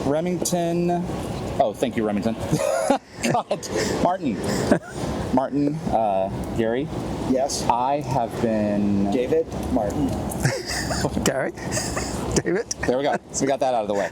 Remington. Oh, thank you, Remington. God. Martin, Gary. Yes. I have been... David, Martin. Gary, David. There we go. So we got that out of the way.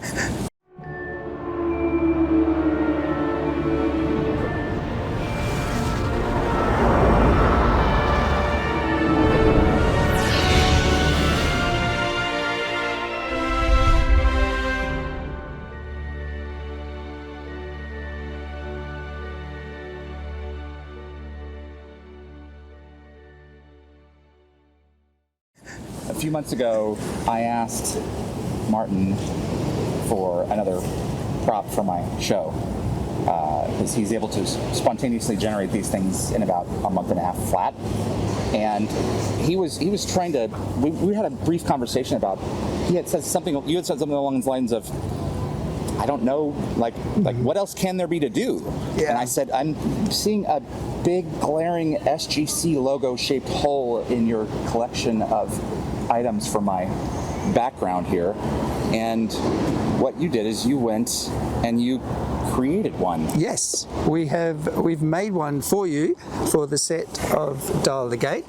A few months ago, I asked Martin for another prop for my show, because he's able to spontaneously generate these things in about a month and a half flat. And he was trying to. We had a brief conversation about. You had said something along the lines of, I don't know, like what else can there be to do? Yeah. And I said, I'm seeing a big glaring SGC logo shaped hole in your collection of items for my background here. And what you did is you went and you created one. Yes, we've made one for you for the set of Dial the Gate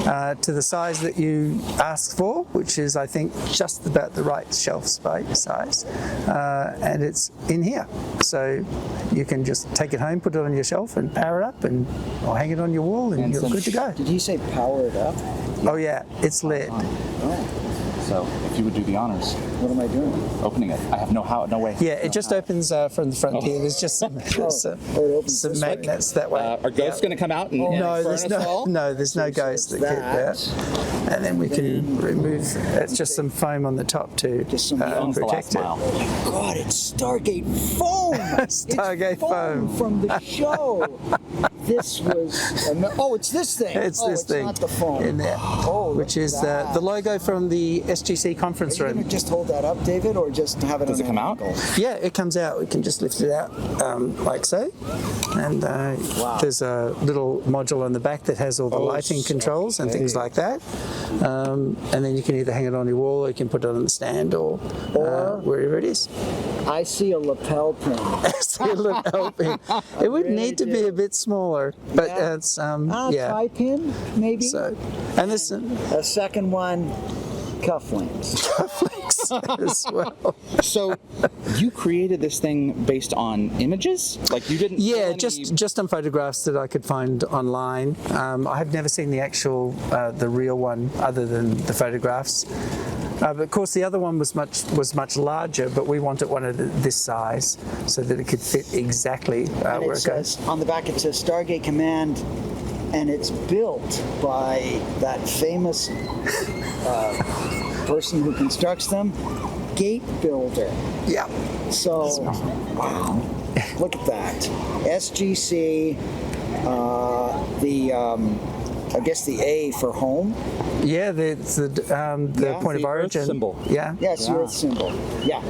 to the size that you asked for, which is, I think, just about the right shelf space size, and it's in here. So you can just take it home, put it on your shelf, and power it up, or hang it on your wall, and you're good to go. Did he say power it up? Oh yeah, it's LED. Oh. So if you would do the honors. What am I doing? Opening it. I have no way. Yeah, it just opens from the front here. There's just some magnets that way. Are ghosts going to come out and No, furnace there's all? there's no ghosts that get that. And then we can remove. It's just some foam on the top to protect it. Mile. Oh my God! It's Stargate foam. Stargate it's foam foam from the show. This was. It's this thing. It's this thing. Not the foam. In there, which is the logo from the SGC conference room. Are you room. going to just hold that up, David, or just have it? Does it come out? Yeah, it comes out. We can just lift it out like so, and there's a little module on the back that has all the lighting controls and things like that. And then you can either hang it on your wall, or you can put it on the stand, or wherever it is. I see a lapel pin. I see a lapel pin. It would need to be a bit smaller, but it's tie pin maybe. So, and this a second one. Cufflinks as well. So you created this thing based on images? Like you didn't? Yeah, just on photographs that I could find online. I have never seen the actual, the real one, other than the photographs. But of course, the other one was much larger, but we wanted one of this size so that it could fit exactly where it goes. On the back, it says Stargate Command, and it's built by that famous person who constructs them, gate builder. Yeah. So, wow, look at that. SGC, I guess the A for home. Yeah, it's the point of origin. Earth symbol. Yeah. Yes, the Earth symbol. Yeah.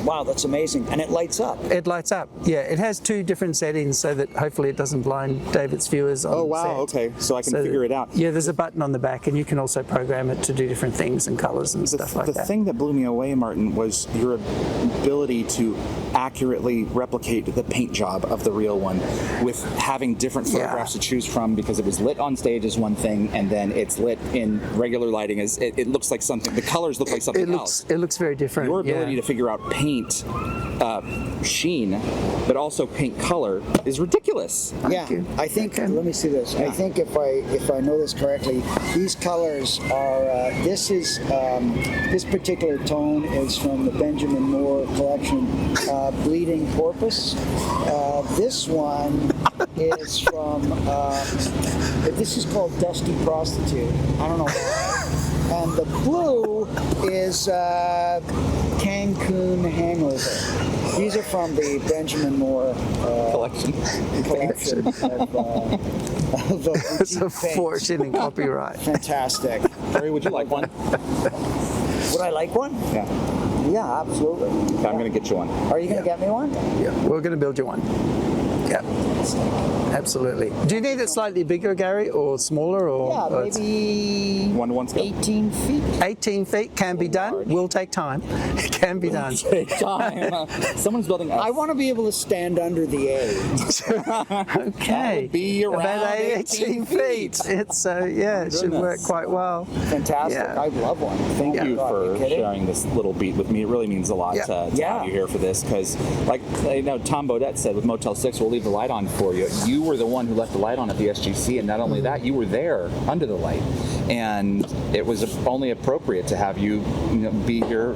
Wow, that's amazing. And it lights up. It lights up. Yeah, it has two different settings so that hopefully it doesn't blind David's viewers on wow, set. okay. So I can figure it out. Yeah, there's a button on the back, and you can also program it to do different things and colors and stuff like that. The thing that blew me away, Martin, was your ability to accurately replicate the paint job of the real one with having different photographs to choose from, because it was lit on stage as one thing, and then it's lit in regular lighting as it looks like something. The colors look like something else. It looks very different. Your ability to figure out paint sheen, but also paint color is ridiculous. Yeah, I think. Let me see this. Yeah. I think if I know this correctly, these colors are. This particular tone is from the Benjamin Moore collection, Bleeding Porpoise. This one is from. This is called Dusty Prostitute. I don't know why. And the blue is Cancun Hangover. These are from the Benjamin Moore collection of It's a fortune in copyright. Fantastic. Barry, would you like one? Would I like one? Yeah. Yeah, absolutely. Okay, I'm going to get you one. Are you going to get me one? Yeah, we're going to build you one. Yeah, absolutely. Do you need it slightly bigger, Gary, or smaller, or? Yeah, or maybe 1-to-1 scale. 18 feet. 18 feet can be done. Will take time. It can be done. Take time. Someone's building. I want to be able to stand under the A. Okay. would be around about 18 feet. It's it should work goodness. quite well. Fantastic. Yeah. I'd love one. Thank you God, for are you kidding? sharing this little beat with me. It really means a lot Yeah. to Yeah. have you here for this, because, like, you know, Tom Bodette said with Motel 6, we'll leave the light on for you. You were the one who left the light on at the SGC, and not only that, you were there under the light, and it was only appropriate to have you, be here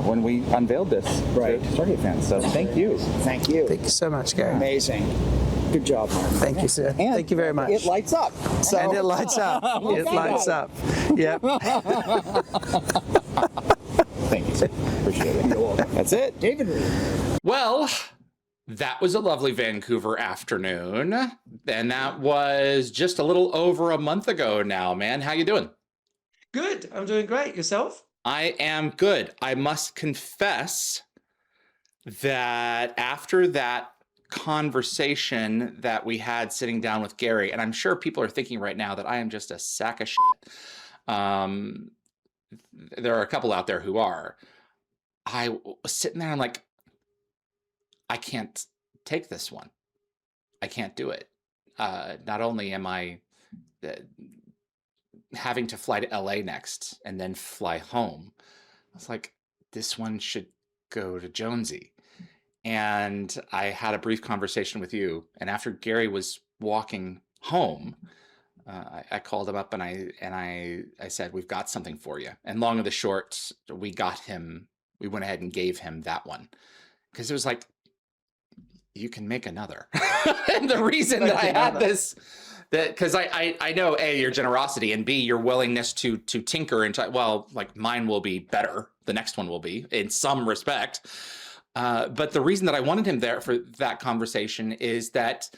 when we unveiled this Right. to Stargate fans. So thank you. Thank you. Thank you so much, Gary. Amazing. Good job, Martin. Thank you, sir. And Thank you very much. It lights up. So And it lights up. It lights up. Yep. thank you, sir. Appreciate it. That's it. David Reed. Well, that was a lovely Vancouver afternoon, and that was just a little over a month ago now, man. How you doing? Good. I'm doing great. Yourself? I am good. I must confess that after that conversation that we had sitting down with Gary, and I'm sure people are thinking right now that I am just a sack of shit. There are a couple out there who are. I was sitting there and I'm like, I can't take this one. I can't do it. Not only am I having to fly to LA next and then fly home, I was like, this one should go to Jonesy. And I had a brief conversation with you. And after Gary was walking home, I called him up and I said, we've got something for you. And long and the short, we went ahead and gave him that one. Because it was like, you can make another. And the reason that I had this, because I know A, your generosity, and B, your willingness to tinker and like mine will be better. The next one will be in some respect. But the reason that I wanted him there for that conversation is that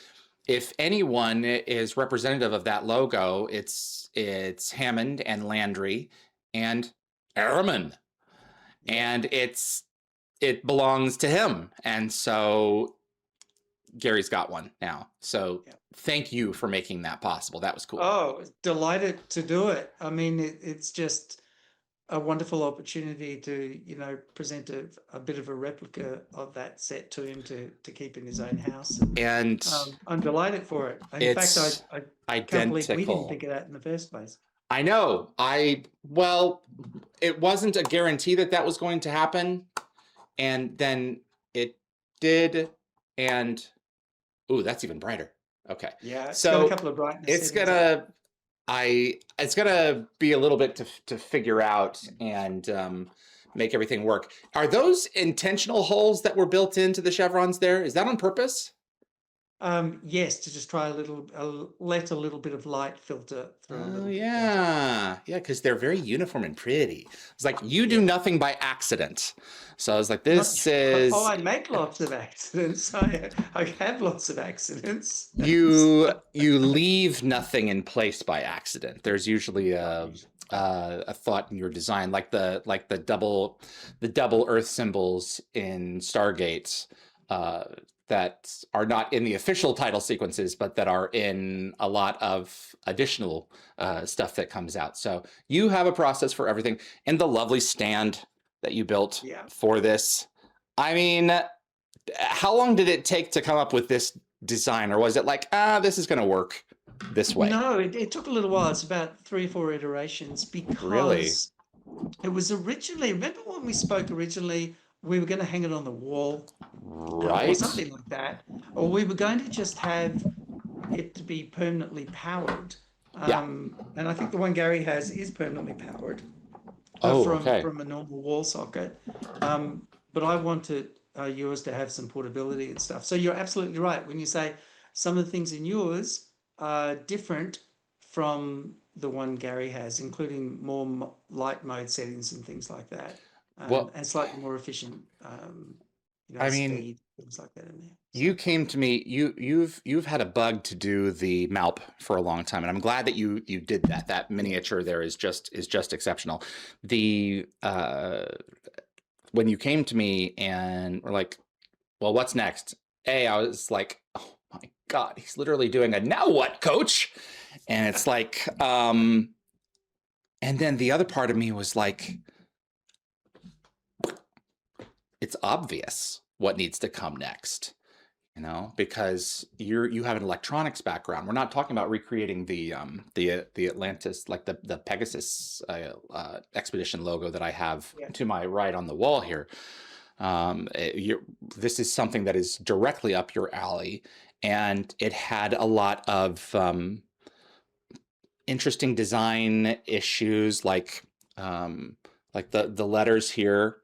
if anyone is representative of that logo, it's Hammond and Landry and Airman. And it belongs to him. And so Gary's got one now. So thank you for making that possible. That was cool. Oh, delighted to do it. I mean, it's just a wonderful opportunity to, present a bit of a replica of that set to him to keep in his own house. And I'm delighted for it. In fact, I can't believe we didn't pick it out in the first place. I know. It wasn't a guarantee that was going to happen. And then it did. And, ooh, that's even brighter. Okay. Yeah. It's So got a couple of brightness it's settings. gonna be a little bit to figure out and make everything work. Are those intentional holes that were built into the chevrons there? Is that on purpose? Yes, to just try let a little bit of light filter through a little Oh bit. yeah, because they're very uniform and pretty. It's like you do nothing by accident. So I was like, this is Oh, I make lots of accidents. I have lots of accidents. you leave nothing in place by accident. There's usually a thought in your design, like the double Earth symbols in Stargate. That are not in the official title sequences, but that are in a lot of additional stuff that comes out. So you have a process for everything. And the lovely stand that you built for this. I mean, how long did it take to come up with this design? Or was it like, this is going to work this way? No, it took a little while. It's about 3 or 4 iterations because Really? it was originally, remember when we spoke originally, we were going to hang it on the wall, or Right. something like that, or we were going to just have it to be permanently powered. And I think the one Gary has is permanently powered from a normal wall socket. But I wanted yours to have some portability and stuff. So you're absolutely right when you say some of the things in yours are different from the one Gary has, including more light mode settings and things like that. And slightly more efficient, speed, things like that in there. You came to me. You've had a bug to do the Malp for a long time, and I'm glad that you did that. That miniature there is just exceptional. The when you came to me and were like, "Well, what's next?" I was like, "Oh my God, he's literally doing a now what, coach? And it's like, and then the other part of me was like, it's obvious what needs to come next, you know, because you have an electronics background. We're not talking about recreating the Atlantis, like the Pegasus expedition logo that I have to my right on the wall here. This is something that is directly up your alley, and it had a lot of interesting design issues, like the letters here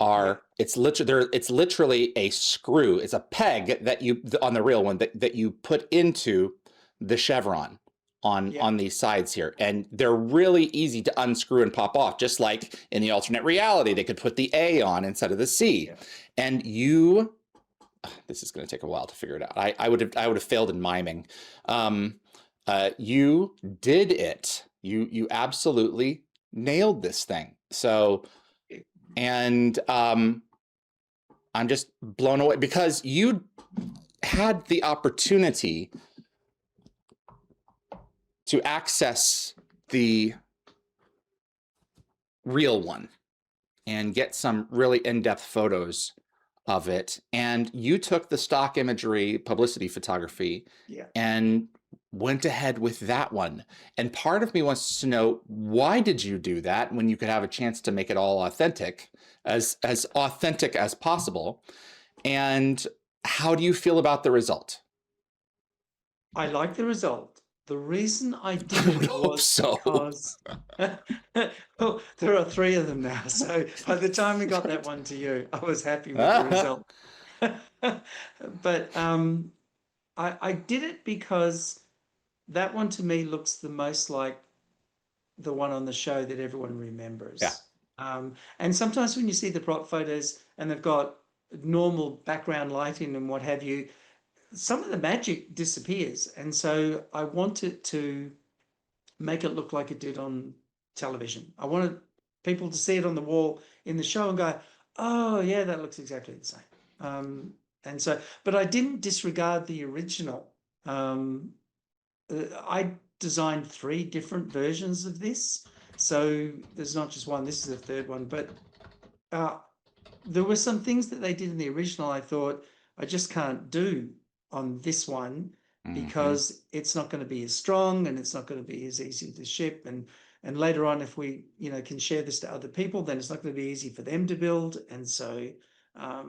are, it's literally a screw. It's a peg that you, on the real one, that you put into the chevron on these sides here, and they're really easy to unscrew and pop off, just like in the alternate reality they could put the A on instead of the C. And this is going to take a while to figure it out. I would have failed in miming. You did it. You absolutely nailed this thing. So, and I'm just blown away because you had the opportunity to access the real one and get some really in-depth photos of it. And you took the stock imagery publicity photography and went ahead with that one. And part of me wants to know, why did you do that when you could have a chance to make it all authentic, as authentic as possible? And how do you feel about the result? I like the result. The reason I did it was because well, there are 3 of them now. So by the time we got that one to you, I was happy with the result. But I did it because that one to me looks the most like the one on the show that everyone remembers. And sometimes when you see the prop photos and they've got normal background lighting and what have you, some of the magic disappears. And so I wanted to make it look like it did on television. I wanted people to see it on the wall in the show and go, oh yeah, that looks exactly the same. And so, but I didn't disregard the original. I designed 3 different versions of this. So there's not just one, this is the 3rd one, but there were some things that they did in the original I thought I just can't do on this one, because it's not going to be as strong and it's not going to be as easy to ship. And later on, if we can share this to other people, then it's not going to be easy for them to build. And so I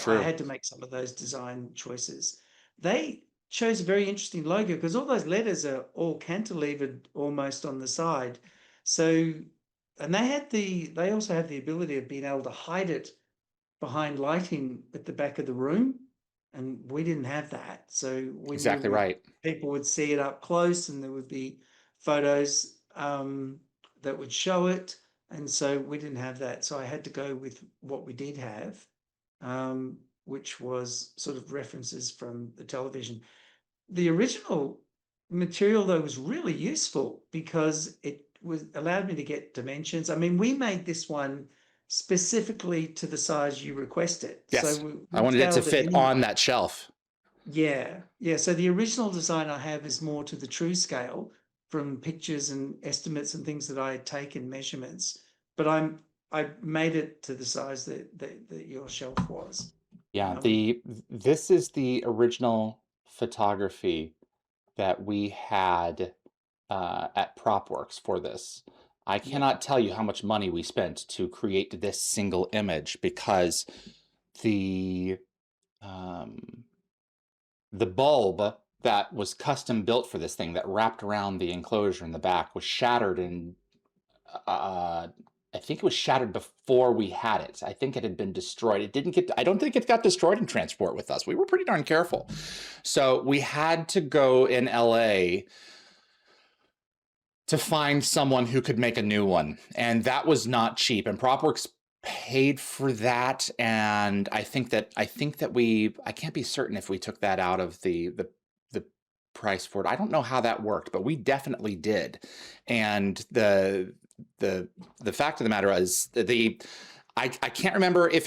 had to make some of those design choices. They chose a very interesting logo because all those letters are all cantilevered almost on the side. So, and they also have the ability of being able to hide it behind lighting at the back of the room. And we didn't have that. So exactly right. People would see it up close and there would be photos that would show it. And so we didn't have that. So I had to go with what we did have, which was sort of references from the television. The original material, though, was really useful because it allowed me to get dimensions. I mean, we made this one specifically to the size you requested. Yes, so I wanted it to fit on that shelf. Yeah. So the original design I have is more to the true scale from pictures and estimates and things that I had taken measurements. But I made it to the size that your shelf was. Yeah, this is the original photography that we had at PropWorks for this. I cannot tell you how much money we spent to create this single image, because the bulb that was custom built for this thing that wrapped around the enclosure in the back was shattered, and I think it was shattered before we had it. I think it had been destroyed. I don't think it got destroyed in transport with us. We were pretty darn careful. So we had to go in LA to find someone who could make a new one. And that was not cheap. And PropWorks paid for that. And I think that I can't be certain if we took that out of the price for it. I don't know how that worked, but we definitely did. And the fact of the matter is, I can't remember if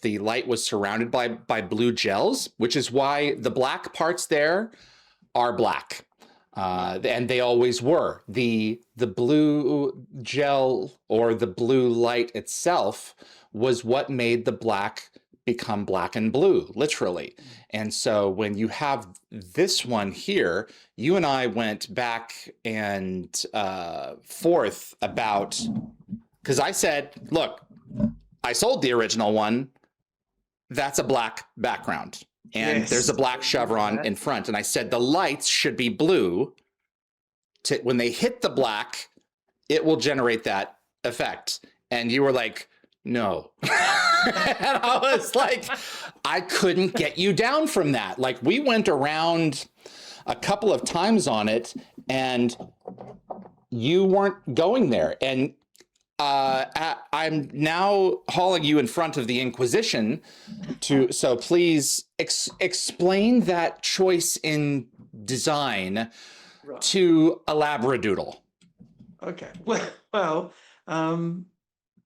the light was surrounded by blue gels, which is why the black parts there are black. And they always were. The blue gel or the blue light itself was what made the black become black and blue, literally. And so when you have this one here, you and I went back and forth about, because I said, look, I sold the original one. That's a black background. And there's a black chevron in front. And I said, the lights should be blue. When they hit the black, it will generate that effect. And you were like, no. And I was like, I couldn't get you down from that. Like, we went around a couple of times on it and you weren't going there. And I'm now hauling you in front of the Inquisition so please explain that choice in design to a labradoodle. Okay. Well,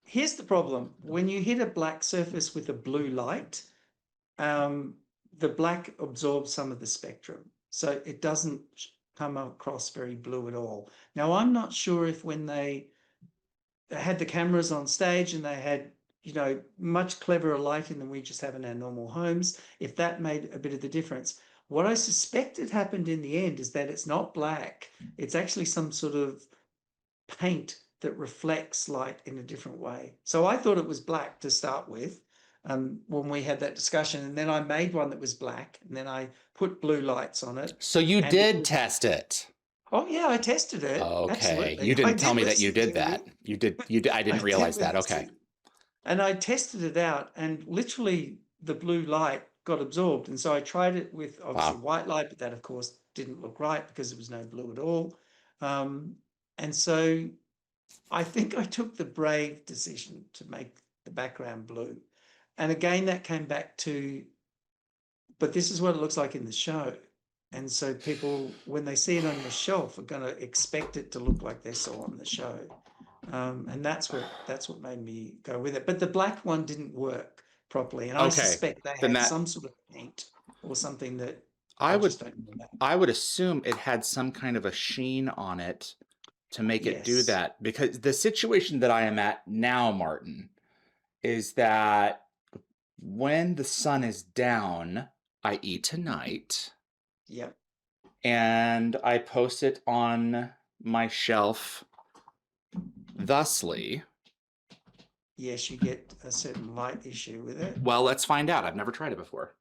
here's the problem. When you hit a black surface with a blue light, the black absorbs some of the spectrum. So it doesn't come across very blue at all. Now, I'm not sure if when they had the cameras on stage and they had, much cleverer lighting than we just have in our normal homes, if that made a bit of the difference. What I suspect had happened in the end is that it's not black. It's actually some sort of paint that reflects light in a different way. So I thought it was black to start with when we had that discussion. And then I made one that was black and then I put blue lights on it. So you did test it. Oh yeah, I tested it. Okay. Absolutely. You didn't tell me that you did that. You did. I didn't realize that. Okay. And I tested it out and literally the blue light got absorbed. And so I tried it with obviously white light, but that of course didn't look right because there was no blue at all. And so I think I took the brave decision to make the background blue. And again, that came back to, but this is what it looks like in the show. And so people, when they see it on the shelf, are going to expect it to look like they saw on the show. And that's what made me go with it. But the black one didn't work properly. And I suspect they had some sort of paint or something that I would assume it had some kind of a sheen on it to make it do that. Because the situation that I am at now, Martin, is that when the sun is down, i.e. tonight, and I post it on my shelf thusly. Yes, you get a certain light issue with it. Well, let's find out. I've never tried it before.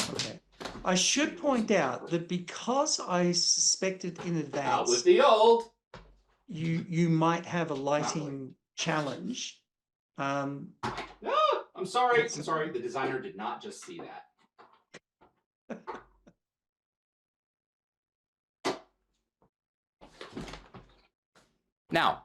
Okay. I should point out that because I suspected in advance out with the old, you might have a lighting challenge. No, I'm sorry. The designer did not just see that. Now.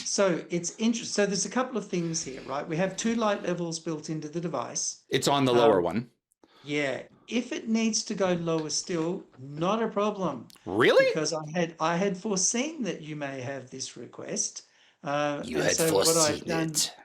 So it's interesting. So there's a couple of things here, right? We have 2 light levels built into the device. It's on the lower one. Yeah. If it needs to go lower still, not a problem. Really? Because I had foreseen that you may have this request. You had foreseen it.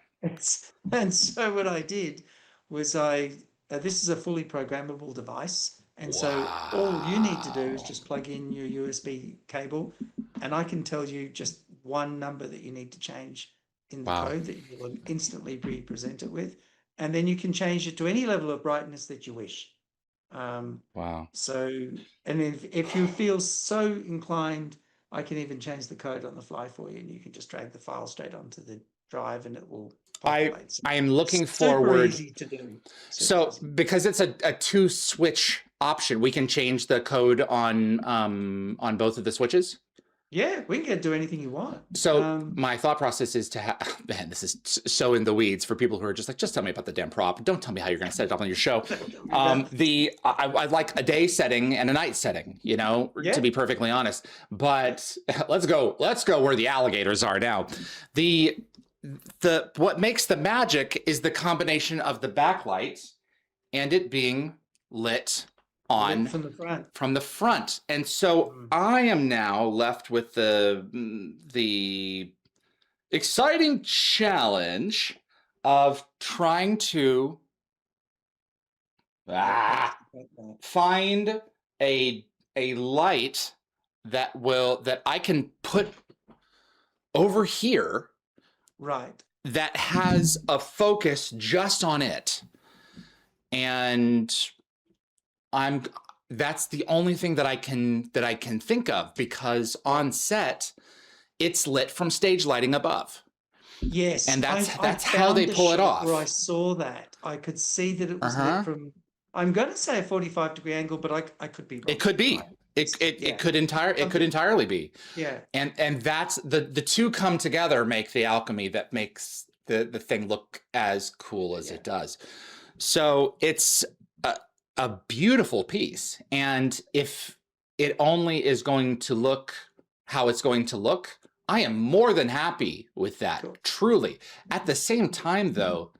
And so what I did was this is a fully programmable device. And so all you need to do is just plug in your USB cable and I can tell you just one number that you need to change in the code that you will instantly represent it with. And then you can change it to any level of brightness that you wish. So, and if you feel so inclined, I can even change the code on the fly for you and you can just drag the file straight onto the drive and it will populate. I am looking forward. Super easy to do. So because it's a 2-switch option, we can change the code on both of the switches. Yeah, we can do anything you want. So my thought process is to have, man, this is so in the weeds for people who are just like, just tell me about the damn prop. Don't tell me how you're going to set it up on your show. I like a day setting and a night setting, to be perfectly honest. But let's go where the alligators are now. What makes the magic is the combination of the backlight and it being lit on from the front. From the front. And so I am now left with the exciting challenge of trying to find a light that I can put over here, right, that has a focus just on it. And that's the only thing that I can think of, because on set it's lit from stage lighting above. Yes, and that's I how they found pull a it shot off. where I saw that. I could see that it was lit from, I'm going to say a 45-degree angle, but I could be wrong. It could be. It could entirely be. Yeah. And that's the two come together, make the alchemy that makes the thing look as cool as it does. So it's a beautiful piece. And if it only is going to look how it's going to look, I am more than happy with that, truly. At the same time, though,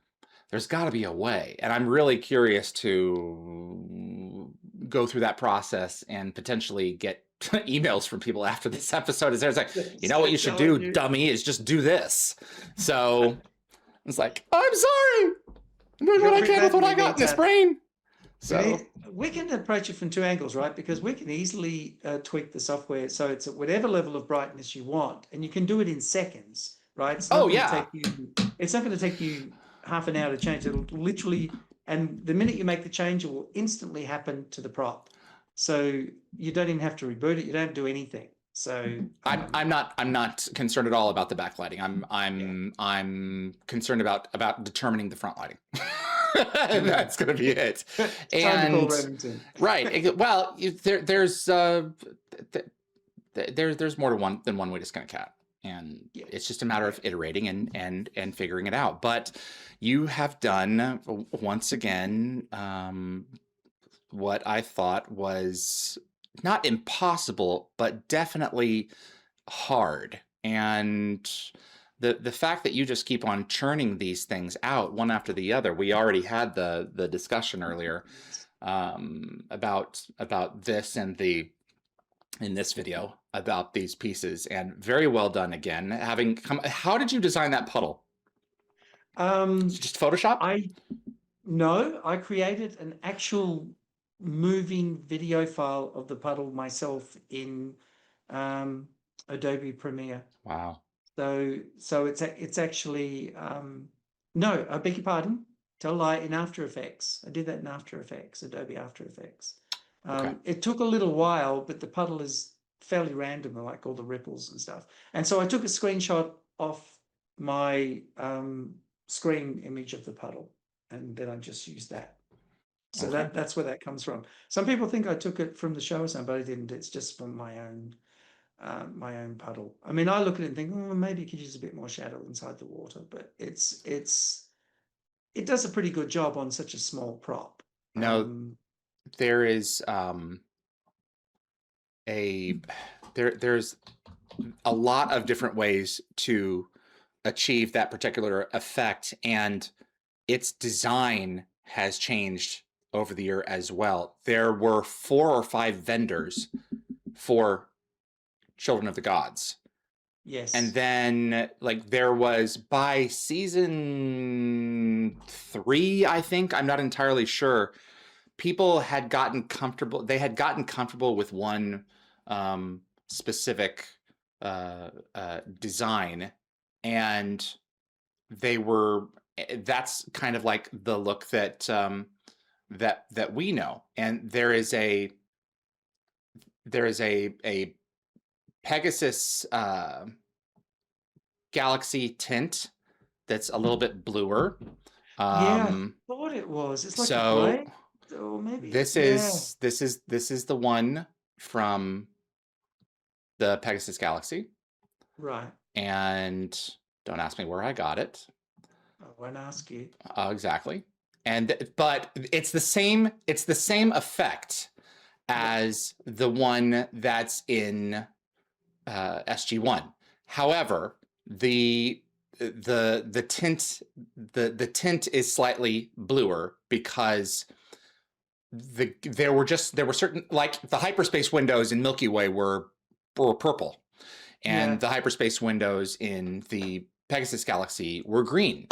there's got to be a way. And I'm really curious to go through that process and potentially get emails from people after this episode. Is there's like, you know what you should do, dummy, is just do this. So it's like, I'm sorry. I'm doing what I can with what I got in this brain. So we can approach it from two angles, right? Because we can easily tweak the software so it's at whatever level of brightness you want, and you can do it in seconds, right? It's not it's not going to take you half an hour to change. It'll literally, and the minute you make the change, it will instantly happen to the prop. So you don't even have to reboot it. You don't have to do anything. So I'm not concerned at all about the backlighting. I'm concerned about determining the front lighting. That's going to be it. And right. Well, there's more to than one way to skin a cat. And it's just a matter of iterating and figuring it out. But you have done, once again, what I thought was not impossible, but definitely hard. And the fact that you just keep on churning these things out one after the other, we already had the discussion earlier about this and in this video about these pieces, and very well done again. How did you design that puddle? Just Photoshop? I created an actual moving video file of the puddle myself in Adobe Premiere. Wow. So it's actually no, I beg your pardon. Tell a lie, in After Effects. I did that in After Effects, Adobe After Effects. It took a little while, but the puddle is fairly random, like all the ripples and stuff. And so I took a screenshot of my screen image of the puddle, and then I just used that. So that's where that comes from. Some people think I took it from the show or something, but I didn't. It's just from my own puddle. I mean, I look at it and think, oh, maybe you could use a bit more shadow inside the water, but it does a pretty good job on such a small prop. No, there is there's a lot of different ways to achieve that particular effect, and its design has changed over the year as well. There were 4 or 5 vendors for Children of the Gods. Yes. And then there was, by season 3, I think, I'm not entirely sure, people had gotten comfortable. They had gotten comfortable with one specific design, and that's kind of like the look that that we know. And there is a Pegasus Galaxy tint that's a little bit bluer. I thought it was. It's like a gray, or maybe this is the one from the Pegasus Galaxy. Right. And don't ask me where I got it. I won't ask you. Exactly. But it's the same effect as the one that's in SG1. However, the tint is slightly bluer because there were certain, like the hyperspace windows in Milky Way were purple, and the hyperspace windows in the Pegasus galaxy were green.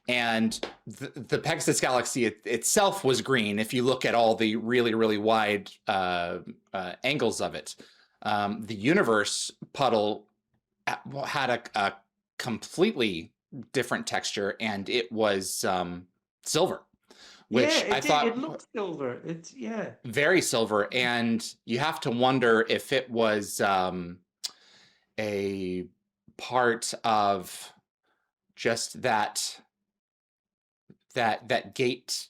And the Pegasus galaxy itself was green if you look at all the really, really wide angles of it. The universe puddle had a completely different texture, and it was silver, which I thought it looked silver. It's very silver, and you have to wonder if it was a part of just that gate,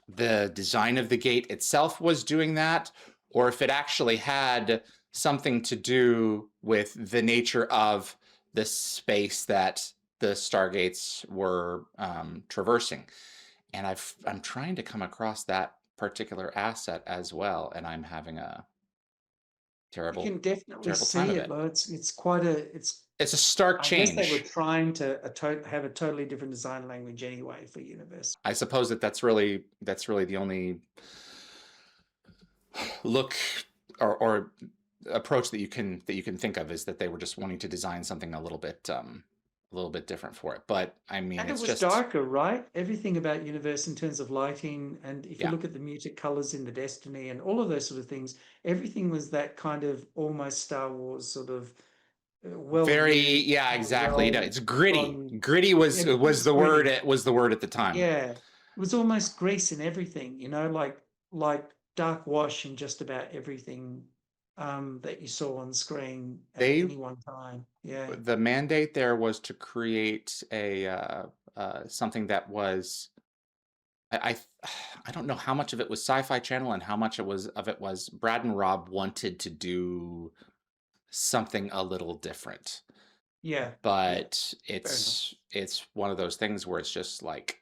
the design of the gate itself was doing that, or if it actually had something to do with the nature of the space that the Stargates were traversing. And I'm trying to come across that particular asset as well, and I'm having a terrible. You can definitely see it, though. It's quite a it's a stark change. I guess they were trying to have a totally different design language anyway for Universe. I suppose that's really the only look or approach that you can think of, is that they were just wanting to design something a little bit different for it. But I mean, and it's it was darker, right? Everything about Universe in terms of lighting, and if you look at the muted colors in the Destiny and all of those sort of things, everything was that kind of almost Star Wars sort of exactly. It's gritty. Gritty was the word. It was the word at the time. Yeah, it was almost grease in everything, like dark wash in just about everything that you saw on screen at any one time. Yeah, the mandate there was to create a something that was, I don't know how much of it was Sci-Fi Channel and how much of it was Brad and Rob wanted to do something a little different. Yeah, but it's one of those things where it's just like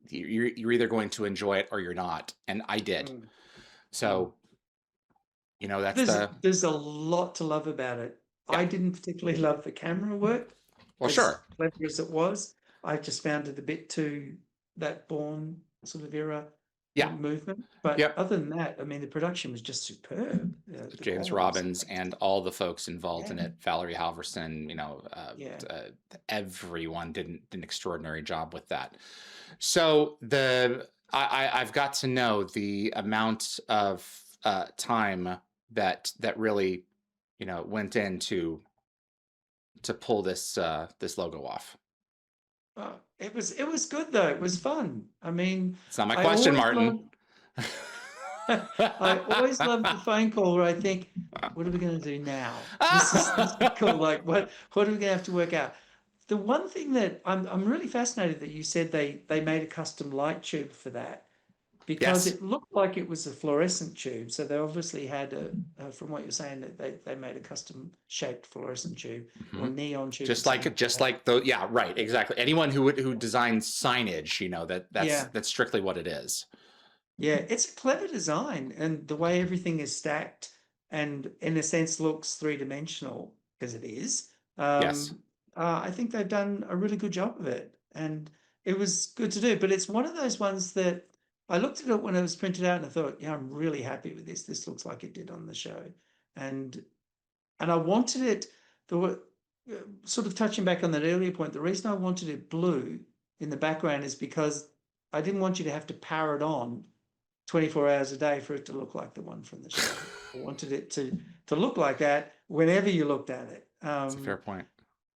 you're either going to enjoy it or you're not, and I did. So there's a lot to love about it. I didn't particularly love the camera work. Well, sure, clever as it was, I just found it a bit too that Bourne sort of era movement. But other than that, I mean, the production was just superb. James Robbins and all the folks involved in it, Valerie Halverson, everyone did an extraordinary job with that. So I've got to know the amount of time that really went into to pull this logo off. It was good though. It was fun. I mean, it's not my question, Martin. I always love the phone call where I think, what are we going to do now? This is cool. Like, what are we going to have to work out? The one thing that I'm really fascinated that you said they made a custom light tube for that, because it looked like it was a fluorescent tube. So they obviously had from what you're saying, that they made a custom shaped fluorescent tube or neon tube. Just like right, exactly. Anyone who designs signage, that's strictly what it is. Yeah, it's a clever design, and the way everything is stacked and in a sense looks three-dimensional, because it is. I think they've done a really good job of it, and it was good to do. But it's one of those ones that I looked at it when it was printed out and I thought, I'm really happy with this. This looks like it did on the show. And I wanted it, sort of touching back on that earlier point, the reason I wanted it blue in the background is because I didn't want you to have to power it on 24 hours a day for it to look like the one from the show. I wanted it to look like that whenever you looked at it. That's a fair point.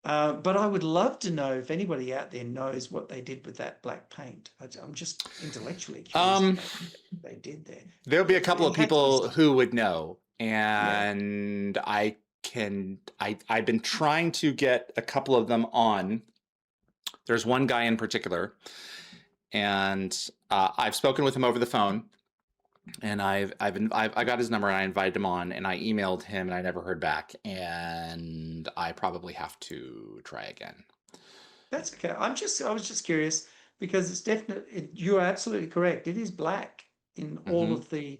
But I would love to know if anybody out there knows what they did with that black paint. I'm just intellectually curious what they did there. There'll be a couple of people who would know, and I've been trying to get a couple of them on. There's one guy in particular, and I've spoken with him over the phone, and I got his number and I invited him on, and I emailed him and I never heard back, and I probably have to try again. That's okay. I was just curious, because it's definitely, you're absolutely correct. It is black in all of the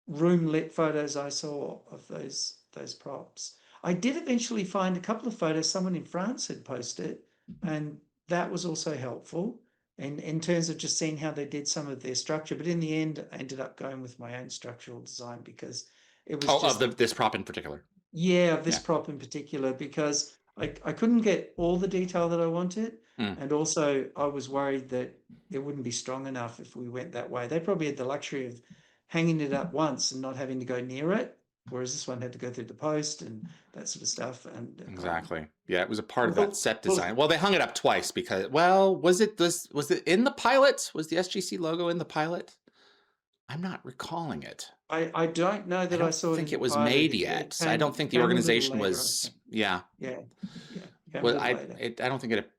room lit photos I saw of those props. I did eventually find a couple of photos someone in France had posted, and that was also helpful. in terms of just seeing how they did some of their structure. But in the end, I ended up going with my own structural design because it was of this prop in particular. Yeah, of this prop in particular, because I couldn't get all the detail that I wanted. And also I was worried that it wouldn't be strong enough if we went that way. They probably had the luxury of hanging it up once and not having to go near it, whereas this one had to go through the post and that sort of stuff. And exactly, yeah, it was a part of that set design. Well, they hung it up twice because, well, was it in the pilot? Was the SGC logo in the pilot? I'm not recalling it. I don't know that I saw it. I think it was made yet. I don't think the organization was. Yeah. Well, I don't think it.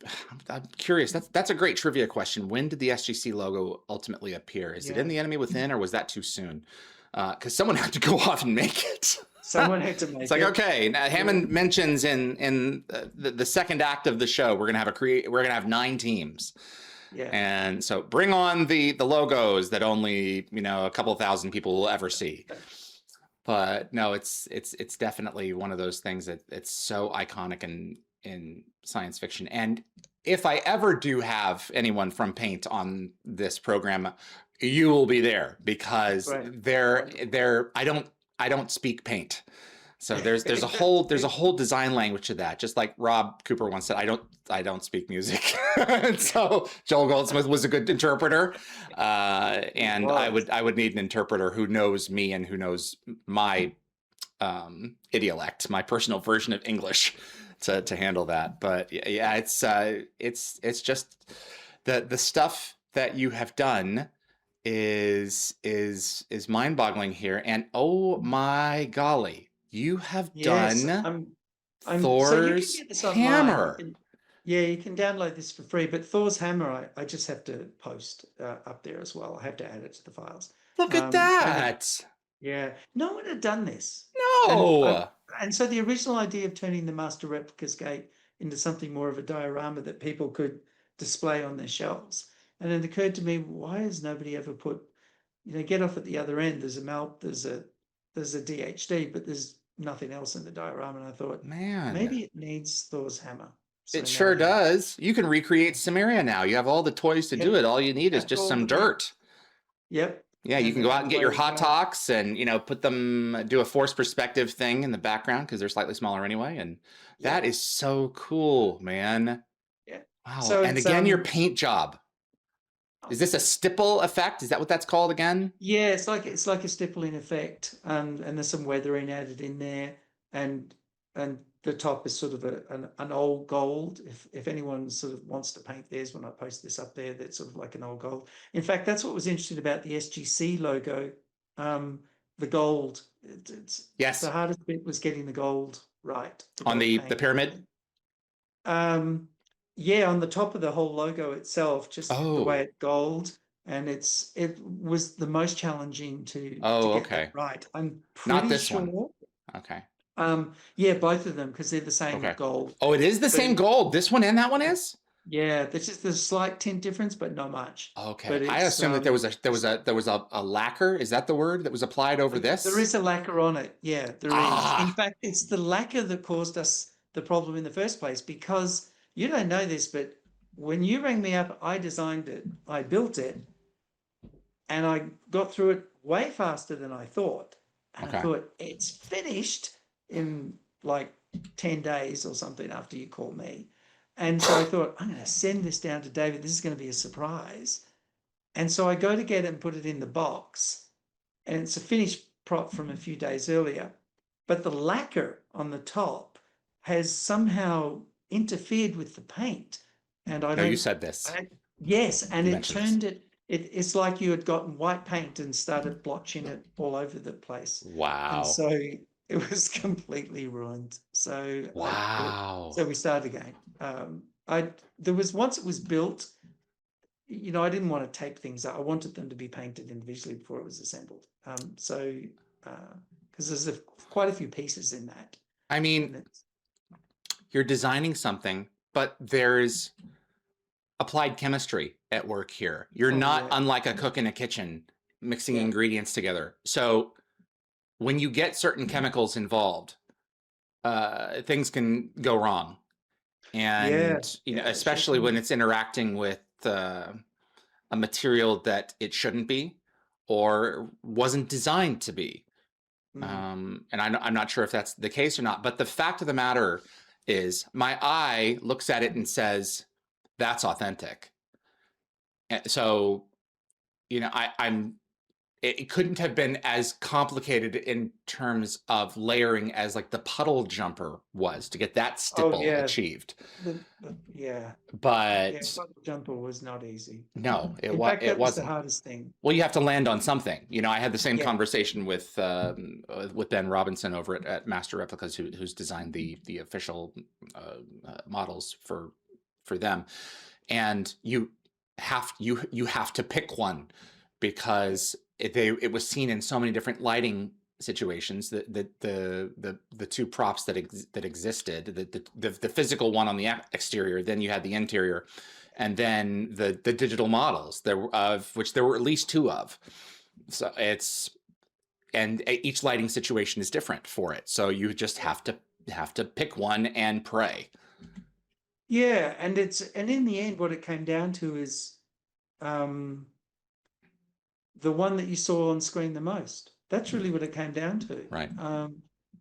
I'm curious. That's a great trivia question. When did the SGC logo ultimately appear? Is it in the Enemy Within, or was that too soon? Because someone had to go off and make it. Someone had to make it. It's like, okay. Now, Hammond mentions in the second act of the show, we're gonna have 9 teams. Yeah. And so bring on the logos that only, a couple of thousand people will ever see. But no, it's definitely one of those things that it's so iconic in science fiction. And if I ever do have anyone from Paint on this program, you will be there, because I don't speak Paint. So there's a whole design language to that. Just like Rob Cooper once said, I don't speak music. So Joel Goldsmith was a good interpreter, and I would need an interpreter who knows me and who knows my idiolect, my personal version of English, to handle that. But yeah, it's just the stuff that you have done is mind-boggling here. And oh my golly. You have done Thor's hammer. You can download this for free, but Thor's hammer, I just have to post up there as well. I have to add it to the files. Look at that. No one had done this. No. And so the original idea of turning the Master Replicas Gate into something more of a diorama that people could display on their shelves. And it occurred to me, why has nobody ever put, get off at the other end, there's a mount, there's a DHD, but there's nothing else in the diorama. And I thought, man, maybe it needs Thor's hammer. So it sure does. You can recreate Samaria now. You have all the toys to do it. All you need is just some dirt. Yep. Yeah, you can go out and get your hot talks and put them, do a forced perspective thing in the background because they're slightly smaller anyway. And that is so cool, man. Yeah. Wow. So and again, your paint job. Is this a stipple effect? Is that what that's called again? Yeah, it's like a stippling effect, and there's some weathering added in there, and the top is sort of an old gold. If anyone sort of wants to paint theirs, when I post this up there, that's sort of like an old gold. In fact, that's what was interesting about the SGC logo, the gold. Yes. The hardest bit was getting the gold right on the pyramid. Yeah, on the top of the whole logo itself, just the way it's gold, and it was the most challenging to get that right. I'm pretty Not this sure. One. Okay. Yeah, both of them, because they're the same gold. Oh, it is the same gold. This one and that one is. Yeah, there's just a slight tint difference, but not much. Okay. I assume that there was a lacquer. Is that the word that was applied over this? There is a lacquer on it. Yeah, there is. In fact, it's the lacquer that caused us the problem in the first place, because you don't know this, but when you rang me up, I designed it, I built it, and I got through it way faster than I thought. And I thought, it's finished in like 10 days or something after you called me. And so I thought, I'm going to send this down to David. This is going to be a surprise. And so I go to get it and put it in the box. And it's a finished prop from a few days earlier. But the lacquer on the top has somehow interfered with the paint, and I know you said this. Yes, and it turned it's like you had gotten white paint and started blotching it all over the place. Wow. And so it was completely ruined. So wow. So we started again. There was, once it was built, I didn't want to tape things up. I wanted them to be painted individually before it was assembled. Because there's quite a few pieces in that. I mean, you're designing something, but there's applied chemistry at work here. You're not unlike a cook in a kitchen mixing ingredients together. So when you get certain chemicals involved, things can go wrong. And especially when it's interacting with a material that it shouldn't be or wasn't designed to be. And I'm not sure if that's the case or not, but the fact of the matter is my eye looks at it and says, that's authentic. And so, you know, it couldn't have been as complicated in terms of layering as like the puddle jumper was to get that stipple achieved. But puddle jumper was not easy. No, it wasn't the hardest thing. Well, you have to land on something. You know, I had the same conversation with Ben Robinson over at Master Replicas, who's designed the official models for them, and you have to pick one because it was seen in so many different lighting situations. The two props that existed, the physical one on the exterior, then you had the interior, and then the digital models of which there were at least two of. So and each lighting situation is different for it. So you just have to pick one and pray. Yeah, and in the end, what it came down to is the one that you saw on screen the most. That's really what it came down to. Right.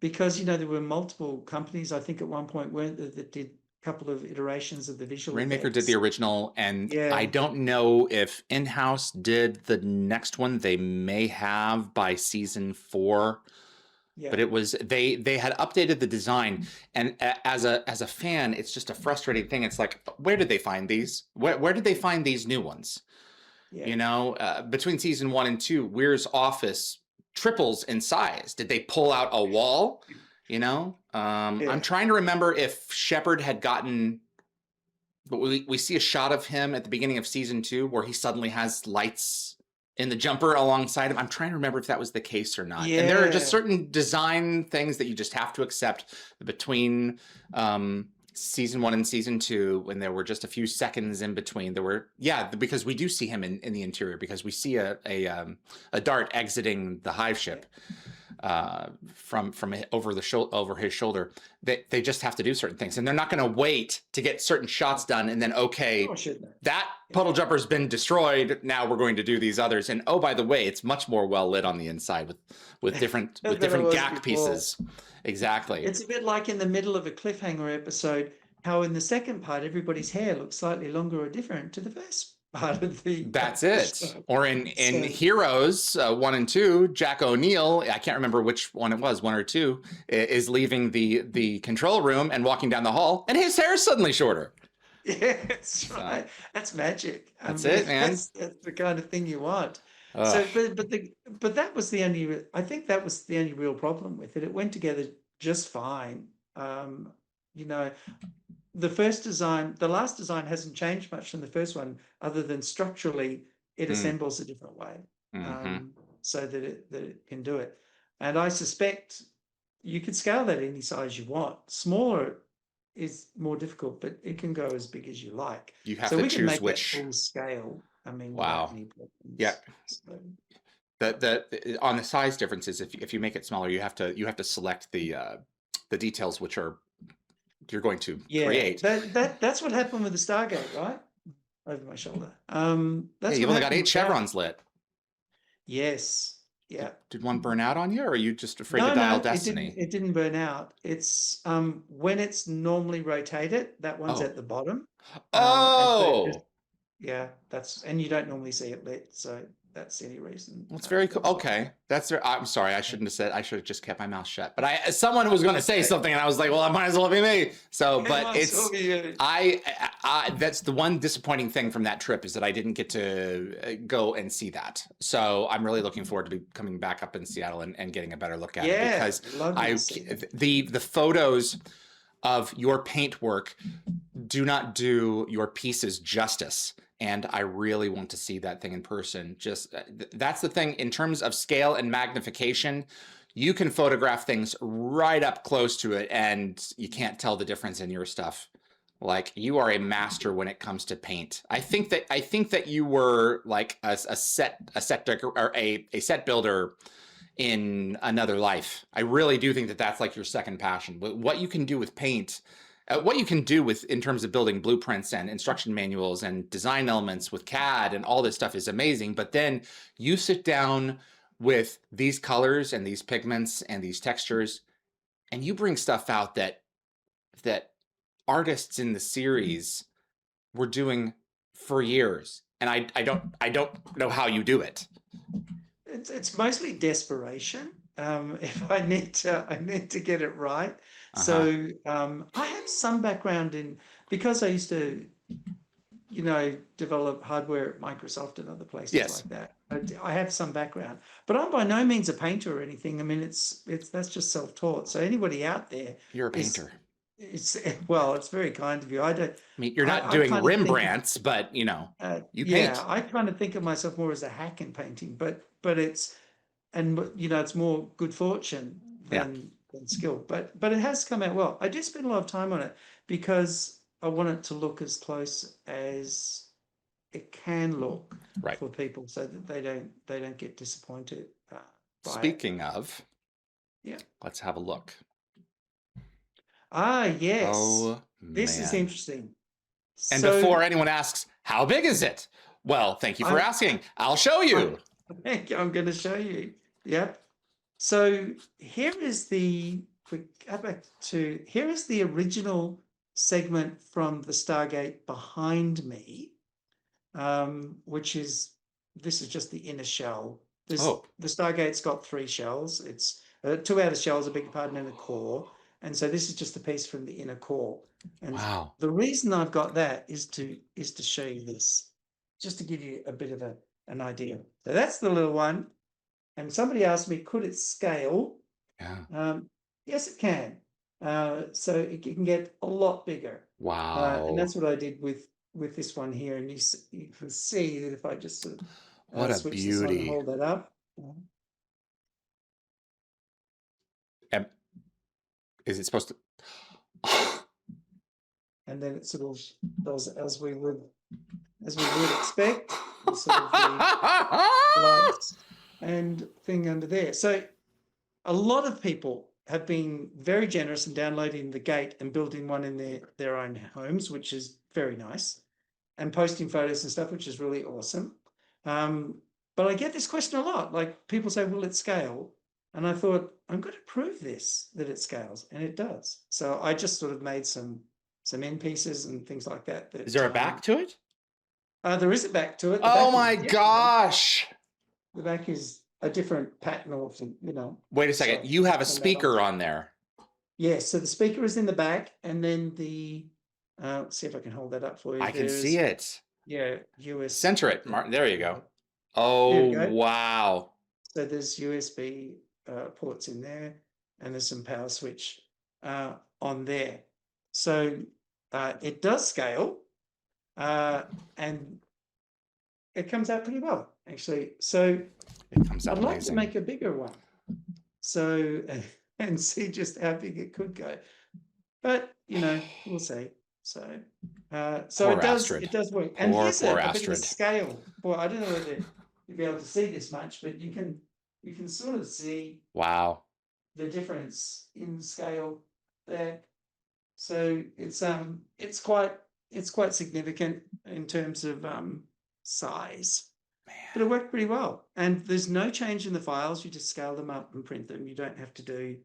Because, you know, there were multiple companies, I think at one point, weren't there, that did a couple of iterations of the visual Rainmaker effects. did the original, and I don't know if In-House did the next one. They may have by season 4. Yeah. But it was they had updated the design, and as a fan, it's just a frustrating thing. It's like, where did they find these? Where did they find these new ones? Yeah. You know, between season 1 and 2, Weir's office triples in size. Did they pull out a wall? You know, I'm trying to remember if Shepard had gotten. But we see a shot of him at the beginning of season 2 where he suddenly has lights in the jumper alongside him. I'm trying to remember if that was the case or not. Yeah. And there are just certain design things that you just have to accept between season 1 and season 2, when there were just a few seconds in between. There were, because we do see him in the interior, because we see a dart exiting the hive ship from over his shoulder. They just have to do certain things, and they're not going to wait to get certain shots done and then that puddle jumper's been destroyed. Now we're going to do these others, and oh, by the way, it's much more well lit on the inside with different GAC pieces. Exactly. It's a bit like in the middle of a cliffhanger episode, how in the second part everybody's hair looks slightly longer or different to the first part of the. That's it. Or in Heroes 1 and 2, Jack O'Neill, I can't remember which one it was, 1 or 2, is leaving the control room and walking down the hall, and his hair is suddenly shorter. Yeah, that's right. That's magic. That's it, man. That's the kind of thing you want. So, but that was the only. I think that was the only real problem with it. It went together just fine. You know, the last design hasn't changed much from the first one, other than structurally it assembles a different way, so that it can do it. And I suspect you could scale that any size you want. Smaller is more difficult, but it can go as big as you like. You have to choose which full scale. I mean, wow. Yeah. So. The on the size differences, if you make it smaller, you have to select the details which you're going to create. That's what happened with the Stargate, right? Over my shoulder. That's you've only got 8 chevrons lit. Yes. Yeah. Did one burn out on you, or are you just afraid to dial destiny? It didn't burn out. It's when it's normally rotated, that one's at the bottom. Yeah, and you don't normally see it lit, so that's any reason. Well, it's very cool. Okay, I'm sorry, I shouldn't have said. I should have just kept my mouth shut. But someone was going to say something, and I was like, well, it might as well be me. So, but that's the one disappointing thing from that trip, is that I didn't get to go and see that. So I'm really looking forward to coming back up in Seattle and getting a better look at it, because the photos of your paintwork do not do your pieces justice. And I really want to see that thing in person. Just that's the thing in terms of scale and magnification. You can photograph things right up close to it, and you can't tell the difference in your stuff. Like, you are a master when it comes to paint. I think that you were like a set builder in another life. I really do think that that's like your second passion. But what you can do with paint, what you can do with in terms of building blueprints and instruction manuals and design elements with CAD and all this stuff is amazing. But then you sit down with these colors and these pigments and these textures, and you bring stuff out that artists in the series were doing for years. And I don't know how you do it. It's mostly desperation. If I need to get it right. So I have some background because I used to, develop hardware at Microsoft and other places like that. I have some background, but I'm by no means a painter or anything. I mean, that's just self-taught. So anybody out there, you're a painter. It's very kind of you. I mean, you're not doing Rembrandts, but you paint. Yeah, I kind of think of myself more as a hack in painting, but it's more good fortune than skill. But it has come out well. I do spend a lot of time on it because I want it to look as close as it can look for people, so that they don't get disappointed. Speaking of, let's have a look. Yes. Oh, this is interesting. And before anyone asks, how big is it? Well, thank you for asking. I'll show you. I'm going to show you. Yep. So here is the original segment from the Stargate behind me, this is just the inner shell. The Stargate's got 3 shells. It's 2 outer shells, I beg your pardon, and a core. And so this is just a piece from the inner core. And the reason I've got that is to show you this, just to give you a bit of an idea. So that's the little one. And somebody asked me, could it scale? Yeah. Yes, it can. So it can get a lot bigger. Wow. And that's what I did with this one here. And you can see that if I just sort of what a switch beauty. this on and hold that up. Is it supposed to? And then it sort of does as we would expect. Sort of the lights and thing under there. So a lot of people have been very generous in downloading the gate and building one in their own homes, which is very nice, and posting photos and stuff, which is really awesome. But I get this question a lot. Like, people say, will it scale? And I thought, I'm going to prove that it scales, and it does. So I just sort of made some end pieces and things like that. Is there a back to it? There is a back to it. Oh my gosh! The back is a different pattern, Wait a second. You have a speaker on there. Yes. So the speaker is in the back, and then let's see if I can hold that up for you. I can see it. Yeah. US. Center it, Martin. There you go. Oh, wow. So there's USB ports in there, and there's some power switch on there. So it does scale, and it comes out pretty well, actually. So it comes out I'd like amazing. to make a bigger one, so and see just how big it could go. But we'll see. So it does work. And here's a bit of a scale. Boy, I don't know whether you'll be able to see this much, but you can sort of see the difference in scale there. So it's quite significant in terms of size. Man. But it worked pretty well. And there's no change in the files. You just scale them up and print them. You don't have to do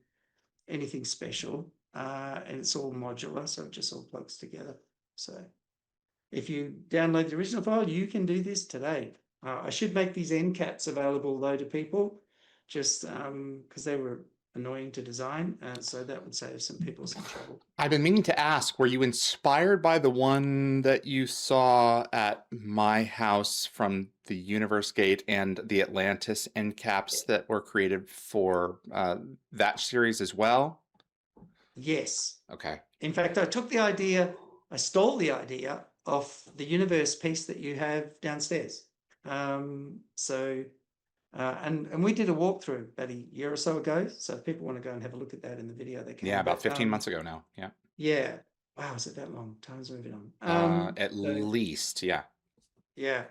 anything special. And it's all modular, so it just all plugs together. So if you download the original file, you can do this today. I should make these end caps available, though, to people, just because they were annoying to design, so that would save some people some trouble. I've been meaning to ask, were you inspired by the one that you saw at my house from the Universe Gate and the Atlantis end caps that were created for that series as well? Yes. Okay. In fact, I stole the idea off the Universe piece that you have downstairs. And we did a walkthrough about a year or so ago. So if people want to go and have a look at that in the video, they can. Yeah, about 15 months ago now. Yeah. Yeah. Wow, is it that long? Time's moving on. At least, yeah. Yeah.